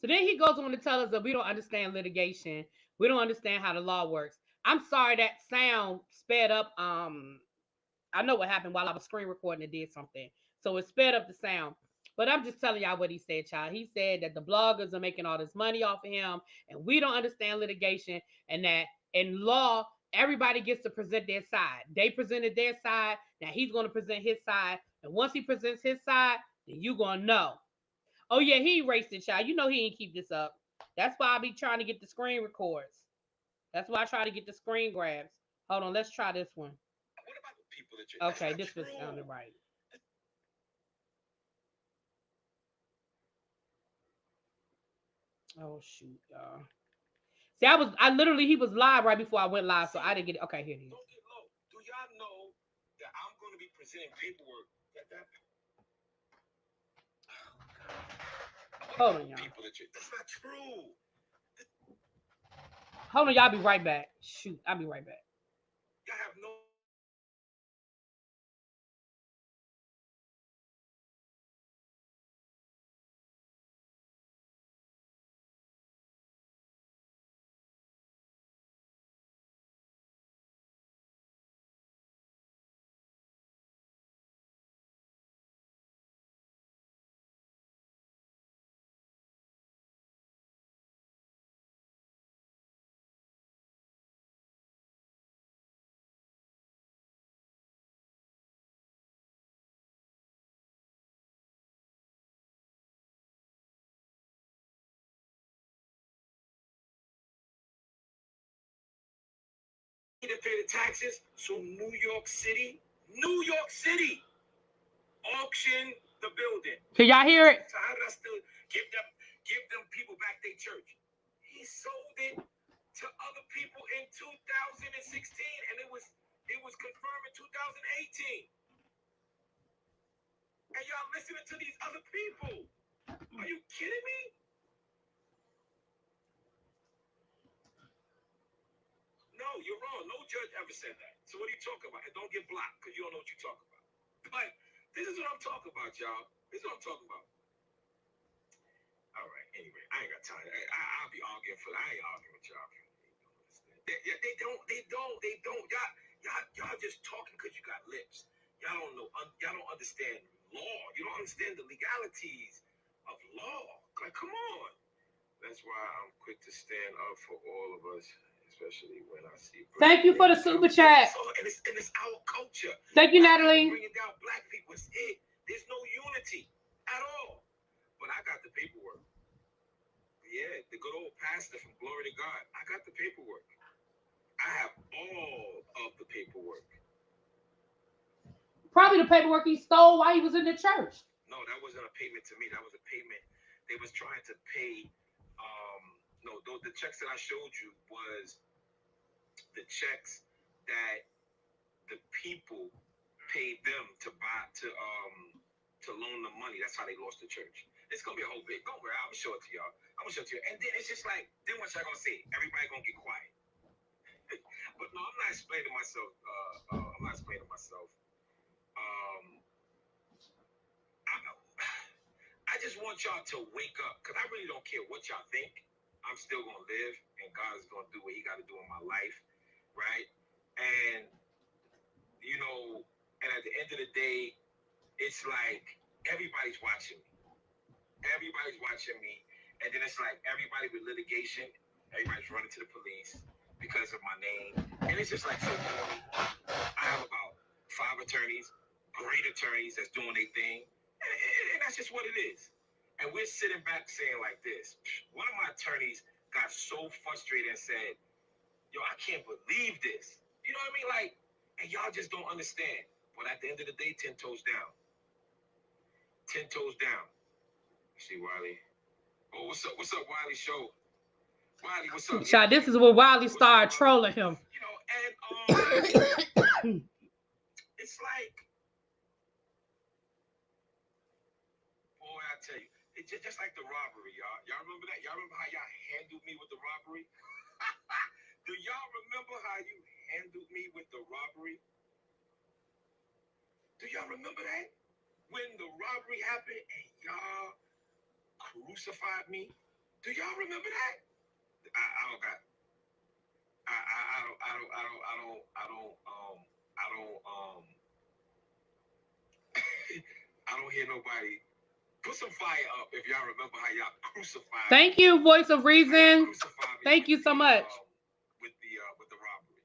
So then he goes on to tell us that we don't understand litigation. We don't understand how the law works. I'm sorry that sound sped up. I know what happened while I was screen recording. It did something, so it sped up the sound. But I'm just telling y'all what he said, child. He said that the bloggers are making all this money off of him, and we don't understand litigation, and that in law, everybody gets to present their side. They presented their side. Now he's going to present his side, and once he presents his side, then you gonna know. Oh yeah, he erased it, child. You know he ain't keep this up. That's why I be trying to get the screen records. That's why I try to get the screen grabs. Hold on, let's try this one. What about the people that Okay, this was sounded right. Oh shoot, y'all. See, he was live right before I went live, so I didn't get it. Okay, here it is. Don't get low. Do y'all know that I'm going to be presenting paperwork that Hold on, y'all. That's not true. Hold on, y'all. Be right back. Shoot, I'll be right back. Y'all have no. To pay the taxes, so New York City auction the building. Can y'all hear it? So how did I still give them people back their church? He sold it to other people in 2016, and it was confirmed in 2018. And y'all listening to these other people? Are you kidding me? No, you're wrong. No judge ever said that. So what are you talking about? And don't get blocked because you don't know what you're talking about. But this is what I'm talking about, y'all. This is what I'm talking about. All right. Anyway, I ain't got time. I'll be arguing for that. I ain't arguing with y'all. They don't. Y'all just talking because you got lips. Y'all don't know. Y'all don't understand law. You don't understand the legalities of law. Like, come on. That's why I'm quick to stand up for all of us, especially when I see. Thank you for the super chat. And it's our culture. Thank you, Natalie. Bringing down black people. There's no unity at all. But I got the paperwork. Yeah, the good old pastor from Glory to God. I got the paperwork. I have all of the paperwork. Probably the paperwork he stole while he was in the church. No, that wasn't a payment to me. That was a payment. They was trying to pay. No, the checks that I showed you was the checks that the people paid them to to loan them money. That's how they lost the church. It's gonna be a whole big. Don't worry, I'm gonna show it to y'all. I'm gonna show it to you. And then it's just like, then what y'all gonna say? Everybody gonna get quiet. But no, I'm not explaining myself. I'm not explaining myself. I just want y'all to wake up, because I really don't care what y'all think. I'm still gonna live, and God is gonna do what He got to do in my life, right? And you know, and at the end of the day, it's like everybody's watching me. Everybody's watching me, and then it's like everybody with litigation, everybody's running to the police because of my name, and it's just like so funny. I have about 5 attorneys, great attorneys that's doing their thing, and that's just what it is. And we're sitting back saying like this. One of my attorneys got so frustrated and said, "Yo, I can't believe this." You know what I mean? Like, and y'all just don't understand. But at the end of the day, 10 toes down. 10 toes down. See, Wiley. Oh, what's up? What's up, Wiley Show? Wiley, what's up? Child, this is where Wiley started trolling him. You know, and it's like, boy, I tell you, it's just like the robbery, y'all. Y'all remember that? Y'all remember how y'all handled me with the robbery? Do y'all remember how you handled me with the robbery? Do y'all remember that? When the robbery happened and y'all crucified me? Do y'all remember that? I don't got. I don't hear nobody. Put some fire up if y'all remember how y'all crucified. Thank you, Voice of Reason. Thank you so much. With the robbery.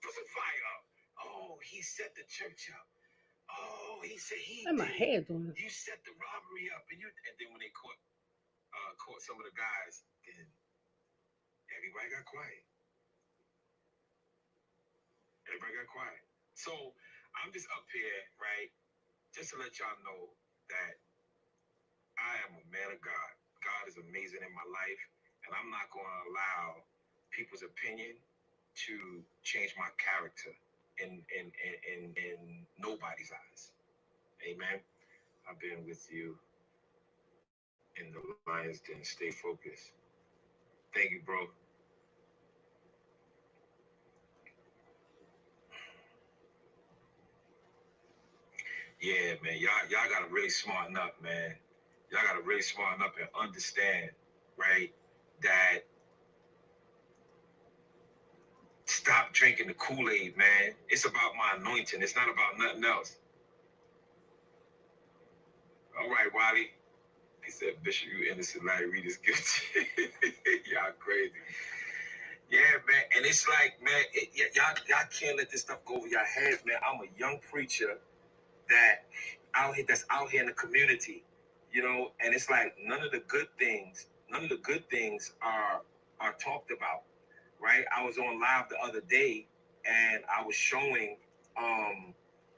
Put some fire up. Oh, he set the church up. Oh, he said he did. My head doing it. You set the robbery up, and then when they caught some of the guys, then everybody got quiet. Everybody got quiet. So I'm just up here, right, just to let y'all know that I am a man of God. God is amazing in my life, and I'm not going to allow people's opinion to change my character in nobody's eyes. Amen. I've been with you in the Lions Den. Stay focused. Thank you, bro. Yeah, man. Y'all gotta really smarten up, man. Y'all gotta really smarten up and understand, right, that stop drinking the Kool-Aid, man. It's about my anointing. It's not about nothing else. All right, Wiley. He said, "Bishop, you innocent. Larry Reed is guilty." Y'all crazy. Yeah, man. And it's like, man, y'all can't let this stuff go over your heads, man. I'm a young preacher that's out here in the community, you know, and it's like none of the good things are talked about, right? I was on live the other day and I was showing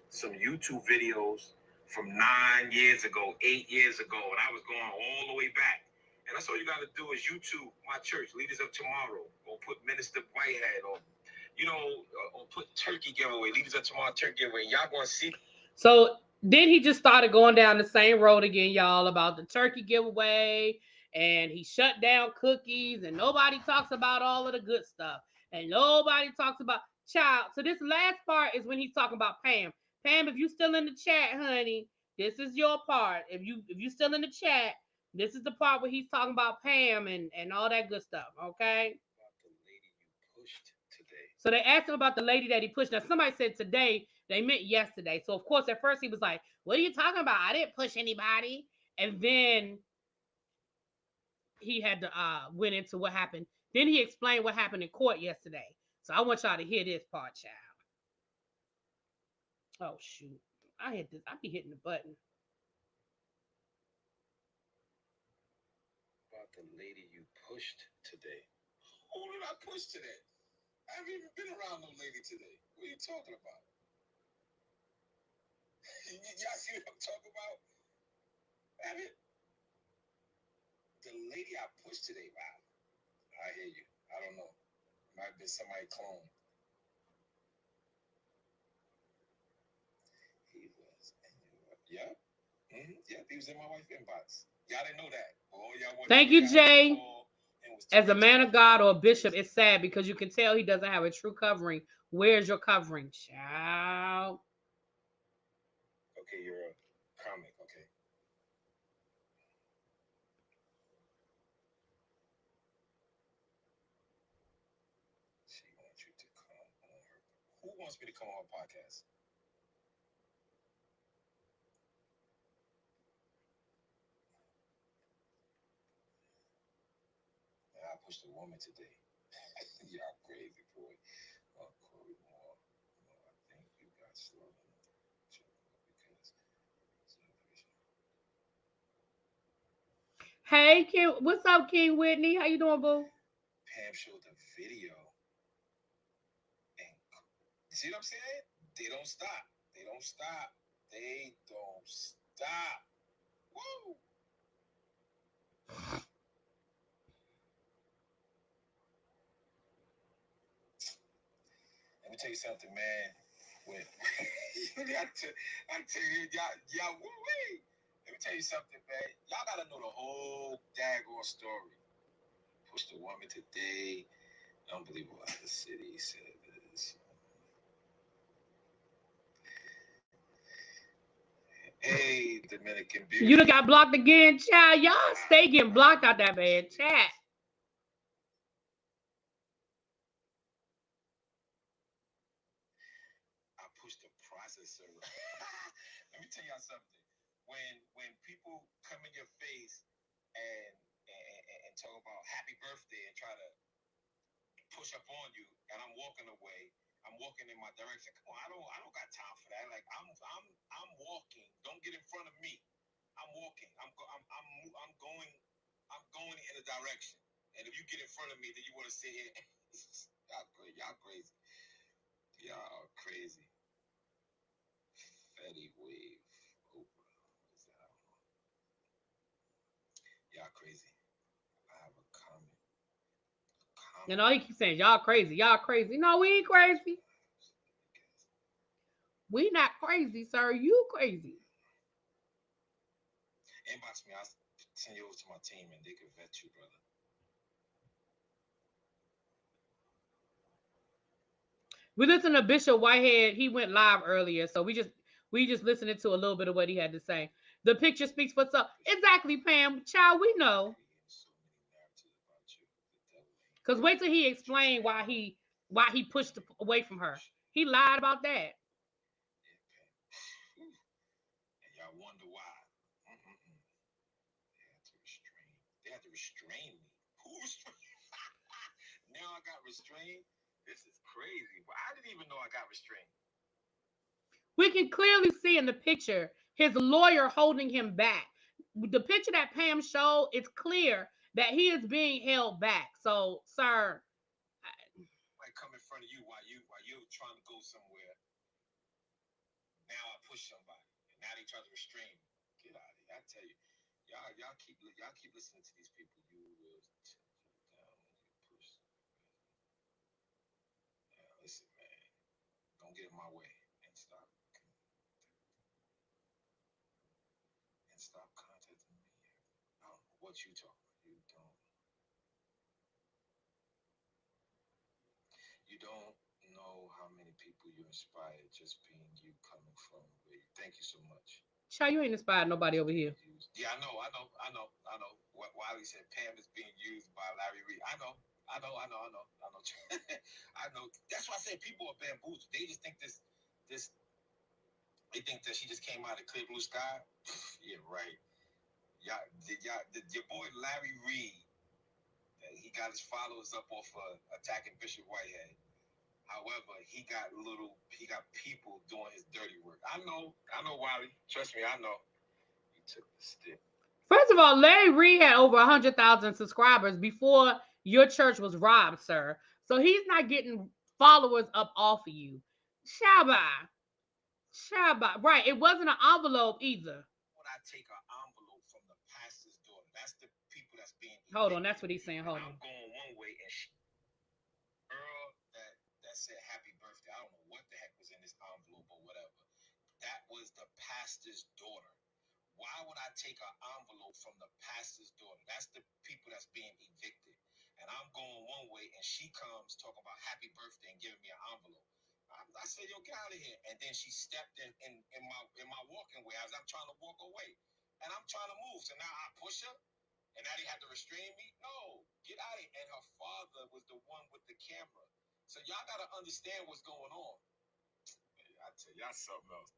some YouTube videos from 9 years ago, 8 years ago, and I was going all the way back. And that's all you got to do is YouTube my church, Leaders of Tomorrow, or put Minister Whitehead, or, you know, or put Turkey Giveaway, Leaders of Tomorrow Turkey Giveaway. Y'all going to see. So then he just started going down the same road again, y'all, about the turkey giveaway. And he shut down cookies, and nobody talks about all of the good stuff. And nobody talks about child. So this last part is when he's talking about Pam. Pam, if you still in the chat, honey, this is your part. If you still in the chat, this is the part where he's talking about Pam and all that good stuff, okay? About the lady you pushed today. So they asked him about the lady that he pushed. Now, somebody said today, they meant yesterday. So, of course, at first he was like, what are you talking about? I didn't push anybody. And then he had to went into what happened. Then he explained what happened in court yesterday. So I want y'all to hear this part, child. Oh, shoot. I be hitting the button. About the lady you pushed today. Who did I push today? I haven't even been around no lady today. What are you talking about? Y'all see what I'm talking about? Have it? The lady I pushed today, wow. I hear you. I don't know. Might have been somebody clone. He was, and you were. Yeah. Yeah, he was in my wife's inbox. Y'all didn't know that. Oh, y'all Thank you, Jay. As a man of God or a bishop, it's sad because you can tell he doesn't have a true covering. Where's your covering, child? Okay, you're a comic. Okay. She wants you to come on her. Who wants me to come on her podcast? I pushed a woman today. Y'all crazy, boy. Oh, Corey Moore. No, I think you got slow because Hey, King. What's up, King Whitney? How you doing, boo? Pam showed the video. And you see what I'm saying? They don't stop. They don't stop. They don't stop. Woo! Let me tell you something, man. When I tell you, y'all, woo-wee. Let me tell you something, man. Y'all gotta know the whole daggone story. Pushed a woman today. Unbelievable how the city said this. Hey, Dominican Beauty. You done got blocked again, child. Y'all stay getting blocked out that bad chat. I pushed the processor. Let me tell y'all something. When people come in your face and talk about happy birthday and try to push up on you, and I'm walking away. I'm walking in my direction. Come on, I don't got time for that. Like I'm walking. Don't get in front of me. I'm walking. I'm going in a direction. And if you get in front of me, then you want to sit here. Y'all crazy. Y'all crazy. Fetty wave. Oprah. What is that? I don't know. Y'all crazy. I have a comment. And all he keeps saying, y'all crazy, y'all crazy. No, we ain't crazy. We not crazy, sir. You crazy. Inbox me. I'll send you over to my team and they can vet you, brother. We listened to Bishop Whitehead. He went live earlier, so we just listened to a little bit of what he had to say. The picture speaks for itself. Exactly, Pam. Child, we know. Cause wait till he explained why he pushed away from her. He lied about that. And y'all wonder why. They had to restrain me. Who restrained me? Now I got restrained. This is crazy. But I didn't even know I got restrained. We can clearly see in the picture his lawyer holding him back. The picture that Pam showed, it's clear that he is being held back. So, sir, I come in front of you while you're trying to go somewhere. Now I push somebody, and now they try to restrain me. Get out of here! I tell you, y'all keep listening to these people. You will down when you push. Now listen, man, don't get in my way and stop contacting me. I don't know what you talking about. You don't know how many people you inspired just being you coming from where you. Thank you so much. child, you ain't inspired nobody over here. Yeah, I know. What Wiley said, Pam is being used by Larry Reed. I know. I know. I know. That's why I say people are bamboozled. They just think this. They think that she just came out of clear blue sky. Yeah, right. Your boy Larry Reed, he got his followers up off attacking Bishop Whitehead. However, he got people doing his dirty work. I know, Wiley. Trust me, I know. He took the stick. First of all, Larry Reed had over 100,000 subscribers before your church was robbed, sir. So he's not getting followers up off of you. Shabba. Right. It wasn't an envelope either. When I take an envelope from the pastor's daughter, that's the people that's being. Hold on, that's what he's saying. Hold on. I'm going one way, and girl that said happy birthday. I don't know what the heck was in this envelope or whatever. That was the pastor's daughter. Why would I take an envelope from the pastor's daughter? That's the people that's being evicted. And I'm going one way, and she comes talking about happy birthday and giving me an envelope. I said, yo, get out of here. And then she stepped in my walking way as I'm trying to walk away. And I'm trying to move. So now I push her, and now they have to restrain me? No, get out of here. And her father was the one with the camera. So y'all got to understand what's going on. I tell y'all something else.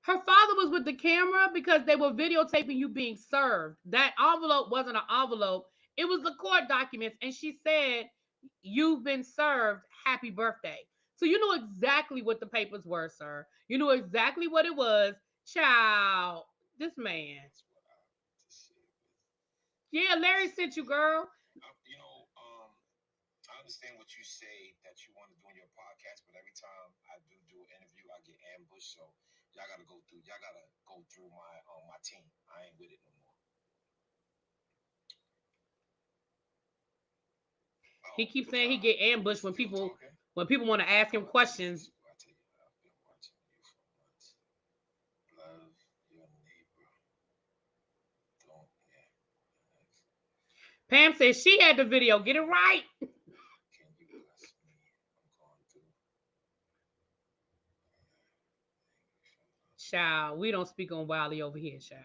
Her father was with the camera because they were videotaping you being served. That envelope wasn't an envelope. It was the court documents. And she said, you've been served. Happy birthday. So you knew exactly what the papers were, sir. You knew exactly what it was. Child, this man. That's what I just said. Yeah, Larry sent you, girl. I understand what you say that you want to do in your podcast, but every time I do an interview, I get ambushed. So y'all gotta go through my team. I ain't with it no more. He keeps saying he get ambushed when people want to ask him questions. I tell you, I've been watching you for months. Love your neighbor. Don't. Yeah. Pam says she had the video. Get it right. Can you bless me? I'm going through. Child, we don't speak on Wiley over here, child.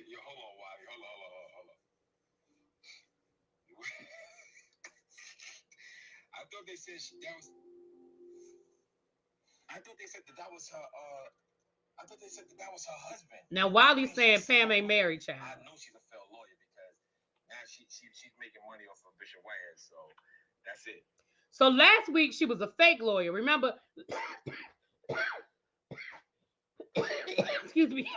Yo, hold on, Wiley. Hold on. I thought they said that was her. I thought they said that was her husband. Now Wiley's saying Pam ain't married, child. I know she's a failed lawyer because now she's making money off of Bishop Whitehead, so that's it. So last week she was a fake lawyer. Remember? Excuse me.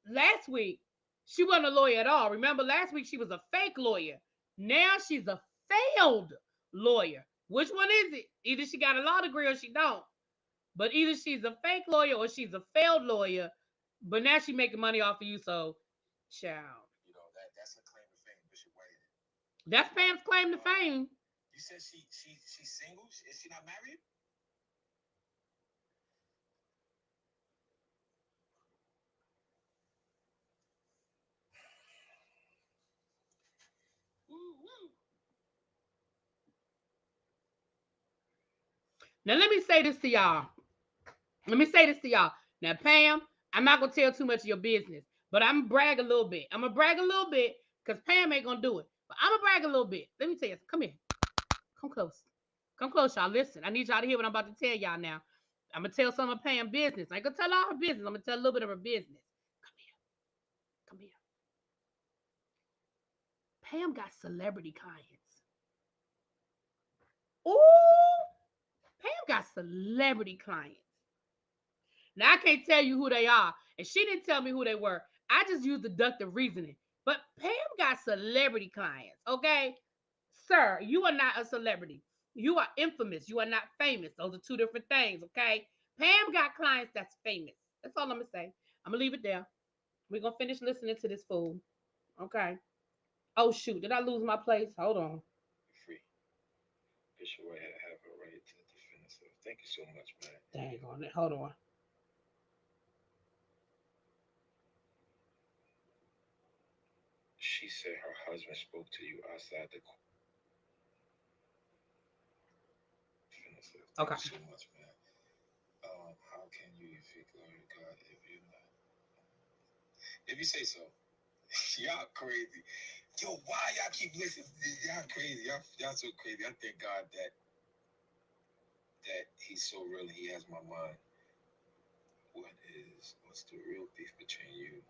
Last week she wasn't a lawyer at all. Remember, last week she was a fake lawyer. Now she's a failed lawyer. Which one is it? Either she got a law degree or she don't. But either she's a fake lawyer or she's a failed lawyer. But now she's making money off of you, so child. You know that's her claim to fame, Bishop Whitehead. That's Pam's claim to fame. You said she's single? Is she not married? Now let me say this to y'all. Now, Pam, I'm not gonna tell too much of your business, but I'm gonna brag a little bit. Because Pam ain't gonna do it. But I'm gonna brag a little bit. Let me tell you. Come here. Come close, y'all. Listen. I need y'all to hear what I'm about to tell y'all now. I'm gonna tell some of Pam's business. I ain't gonna tell all her business. I'm gonna tell a little bit of her business. Come here. Pam got celebrity clients. Ooh, Pam got celebrity clients. Now I can't tell you who they are, and she didn't tell me who they were. I just used deductive reasoning. But Pam got celebrity clients, okay? Sir, you are not a celebrity. You are infamous. You are not famous. Those are two different things, okay? Pam got clients that's famous. That's all I'm gonna say. I'm gonna leave it there. We're gonna finish listening to this fool. Okay. Oh shoot, did I lose my place? Hold on. Free. Bishop Whitehead have a right to defend herself. Thank you so much, man. Dang on it. Hold on. She said her husband spoke to you outside the court. Thank you so much, man. How can you evict glory to God if you're not? If you say so. Y'all crazy. Yo, why y'all keep listening? Y'all crazy. Y'all so crazy. I thank God that he's so real and he has my mind. What's the real beef between you?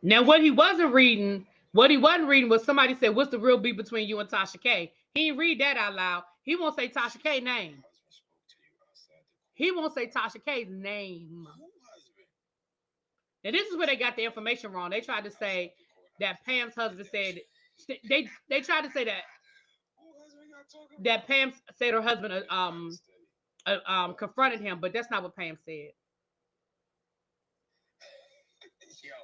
Now, what he wasn't reading was somebody said, what's the real beef between you and Tasha K? He didn't read that out loud. He won't say Tasha K's name. He won't say Tasha K's name. Now, this is where they got the information wrong. They tried to say that Pam's husband said, they tried to say that Pam said her husband confronted him, but that's not what Pam said. Yo,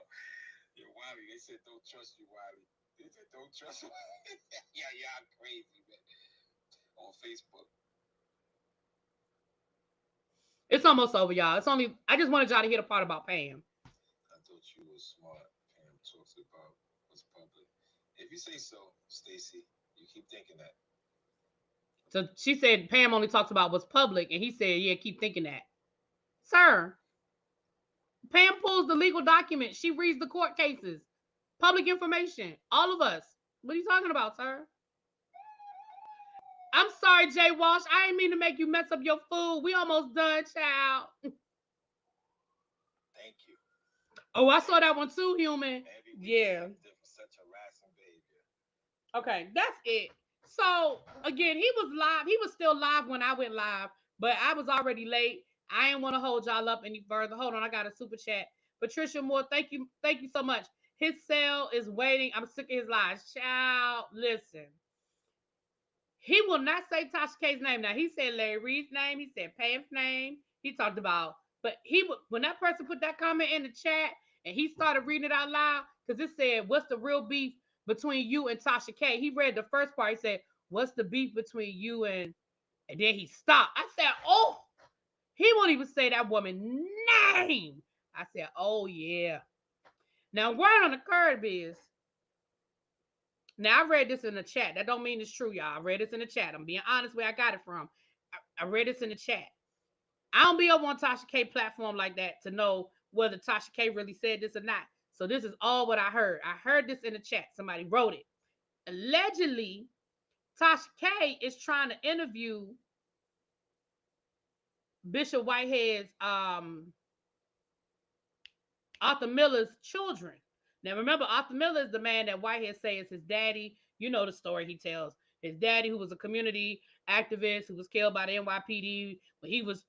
Wiley, they said don't trust you, Wiley. They said don't trust you. Yeah, I'm crazy, man. on Facebook. It's almost over, y'all. It's only, I just wanted y'all to hear the part about Pam. I thought you were smart. Pam talks about what's public. If you say so, Stacy, you keep thinking that. So she said Pam only talks about what's public, and he said, yeah, keep thinking that. Sir, Pam pulls the legal documents. She reads the court cases. Public information. All of us. What are you talking about, sir? I'm sorry, Jay Walsh. I ain't mean to make you mess up your food. We almost done, child. Thank you. Oh, I saw that one too, human. Yeah. Such harassing behavior. Okay, that's it. So again, he was live. He was still live when I went live, but I was already late. I didn't want to hold y'all up any further. Hold on, I got a super chat. Patricia Moore, thank you so much. His cell is waiting. I'm sick of his lies. Child, listen. He will not say Tasha K's name. Now he said Larry Reed's name. He said Pam's name. He talked about, but he would, when that person put that comment in the chat and he started reading it out loud because it said, "What's the real beef between you and Tasha K?" He read the first part. He said, "What's the beef between you and then he stopped." I said, "Oh, he won't even say that woman's name." I said, "Oh yeah." Now word on the curb is. Now I read this in the chat. That don't mean it's true, y'all. I read this in the chat. I'm being honest where I got it from. I read this in the chat. I don't be over on Tasha K platform like that to know whether Tasha K really said this or not. So this is all what I heard. I heard this in the chat. Somebody wrote it. Allegedly, Tasha K is trying to interview Bishop Whitehead's Arthur Miller's children. Now remember, Arthur Miller is the man that Whitehead says his daddy. You know the story he tells. His daddy, who was a community activist, who was killed by the NYPD when he was,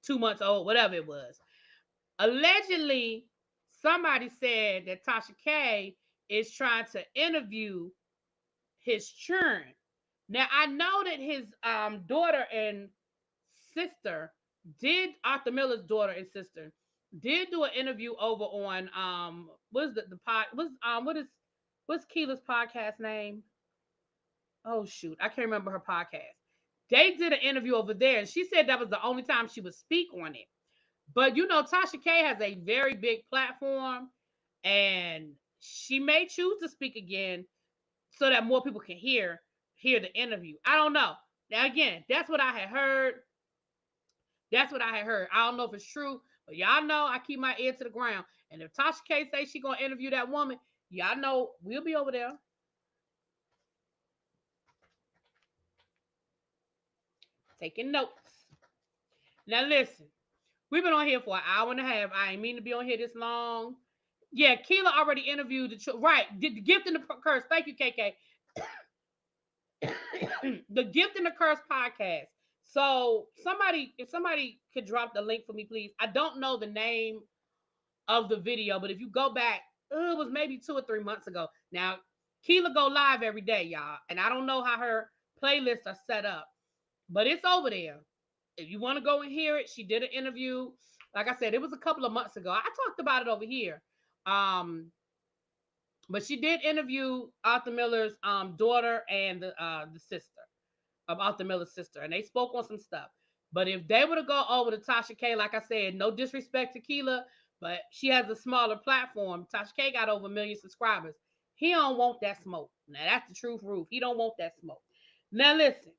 2 months old, whatever it was. Allegedly, somebody said that Tasha K is trying to interview his children. Now I know that his daughter and sister did, Arthur Miller's daughter and sister did do an interview over on what is the pod what's Keela's podcast name? Oh shoot, I can't remember her podcast. They did an interview over there, and she said that was the only time she would speak on it. But Tasha K has a very big platform, and she may choose to speak again so that more people can hear the interview. I don't know. Now again, that's what I had heard. That's what I had heard. I don't know if it's true, but y'all know I keep my ear to the ground. And if Tasha K say she gonna interview that woman, y'all know we'll be over there. Taking notes. Now listen, we've been on here for an hour and a half. I ain't mean to be on here this long. Yeah, Keela already interviewed right. The Gift and the Curse. Thank you, KK. The Gift and the Curse podcast. So if somebody could drop the link for me, please. I don't know the name of the video, but if you go back, it was maybe 2 or 3 months ago. Now, Keela go live every day, y'all, and I don't know how her playlists are set up, but it's over there. If you want to go and hear it, she did an interview. Like I said, it was a couple of months ago. I talked about it over here. But she did interview Arthur Miller's daughter and the sister of Arthur Miller's sister, and they spoke on some stuff. But if they were to go over to Tasha K, like I said, no disrespect to Keela, but she has a smaller platform. Tasha K got over 1 million subscribers. He don't want that smoke. Now that's the truth, Roof. He don't want that smoke. Now listen.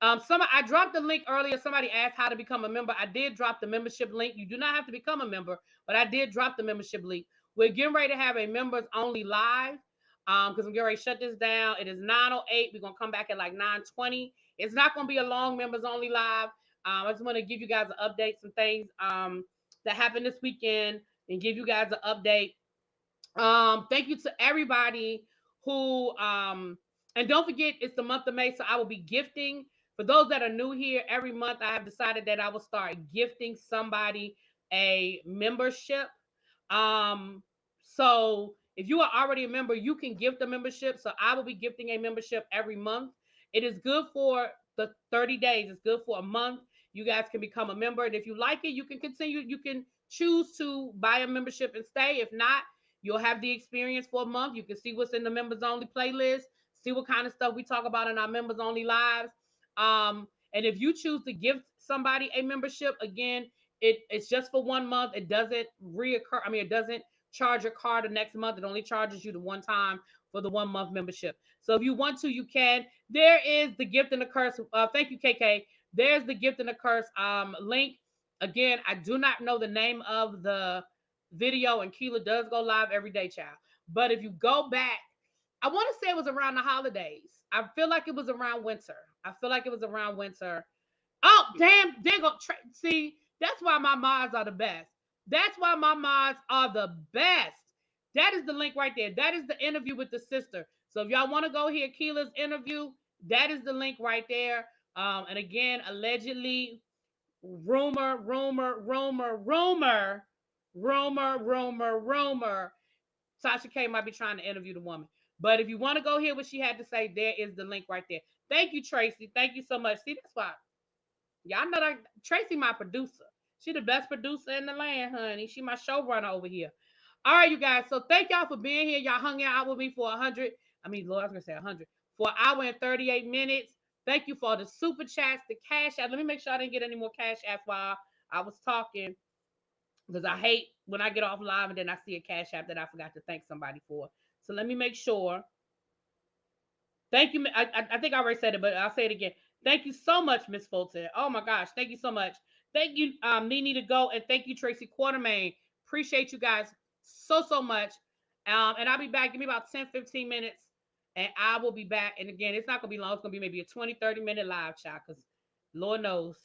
I dropped the link earlier. Somebody asked how to become a member. I did drop the membership link. You do not have to become a member, but I did drop the membership link. We're getting ready to have a members only live because I'm getting ready to shut this down. It is 9:08. We're gonna come back at like 9:20. It's not gonna be a long members only live. I just want to give you guys an update, some things that happened this weekend, and give you guys an update. Thank you to everybody who and don't forget it's the month of May, so I will be gifting. For those that are new here, every month I have decided that I will start gifting somebody a membership. So if you are already a member, you can gift a membership. So I will be gifting a membership every month. It is good for the 30 days. It's good for a month. You guys can become a member. And if you like it, you can continue. You can choose to buy a membership and stay. If not, you'll have the experience for a month. You can see what's in the members only playlist, see what kind of stuff we talk about in our members only lives. And if you choose to give somebody a membership, again, it's just for 1 month. It doesn't reoccur. I mean, it doesn't charge your card the next month. It only charges you the one time for the 1 month membership. So if you want to, you can. There is the gift and the curse. Thank you, KK. There's the gift and the curse link. Again, I do not know the name of the video, and Keela does go live every day, child. But if you go back, I want to say it was around the holidays. I feel like it was around winter. I feel like it was around winter. Oh, damn, they go see, that's why my mods are the best. That's why my mods are the best. That is the link right there. That is the interview with the sister. So if y'all want to go hear Keela's interview, that is the link right there. And again, allegedly, rumor. Tasha K might be trying to interview the woman. But if you want to go hear what she had to say, there is the link right there. Thank you, Tracy. Thank you so much. See, that's why y'all know that Tracy, my producer. She the best producer in the land, honey. She my showrunner over here. All right, you guys. So thank y'all for being here. Y'all hung out with me for 100. I mean, Lord, I was gonna say 100 for an hour and 38 minutes. Thank you for the super chats, the cash app. Let me make sure I didn't get any more cash apps while I was talking, because I hate when I get off live and then I see a cash app that I forgot to thank somebody for. So let me make sure. Thank you. I think I already said it, but I'll say it again. Thank you so much, Miss Fulton. Oh my gosh, thank you so much. Thank you, Nene to go, and thank you, Tracy Quartermain. Appreciate you guys so much. And I'll be back. Give me about 10-15 minutes, and I will be back. And again, it's not gonna be long. It's gonna be maybe a 20-30 minute live chat, because Lord knows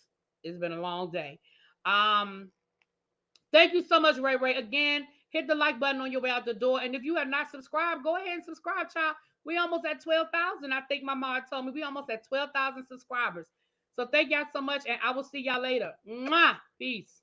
it's been a long day. Um, Thank you so much, Ray Ray. Again, hit the like button on your way out the door. And if you have not subscribed, go ahead and subscribe, child. We almost at 12,000. I think my mom told me we almost at 12,000 subscribers. So thank y'all so much, and I will see y'all later. Mwah! Peace.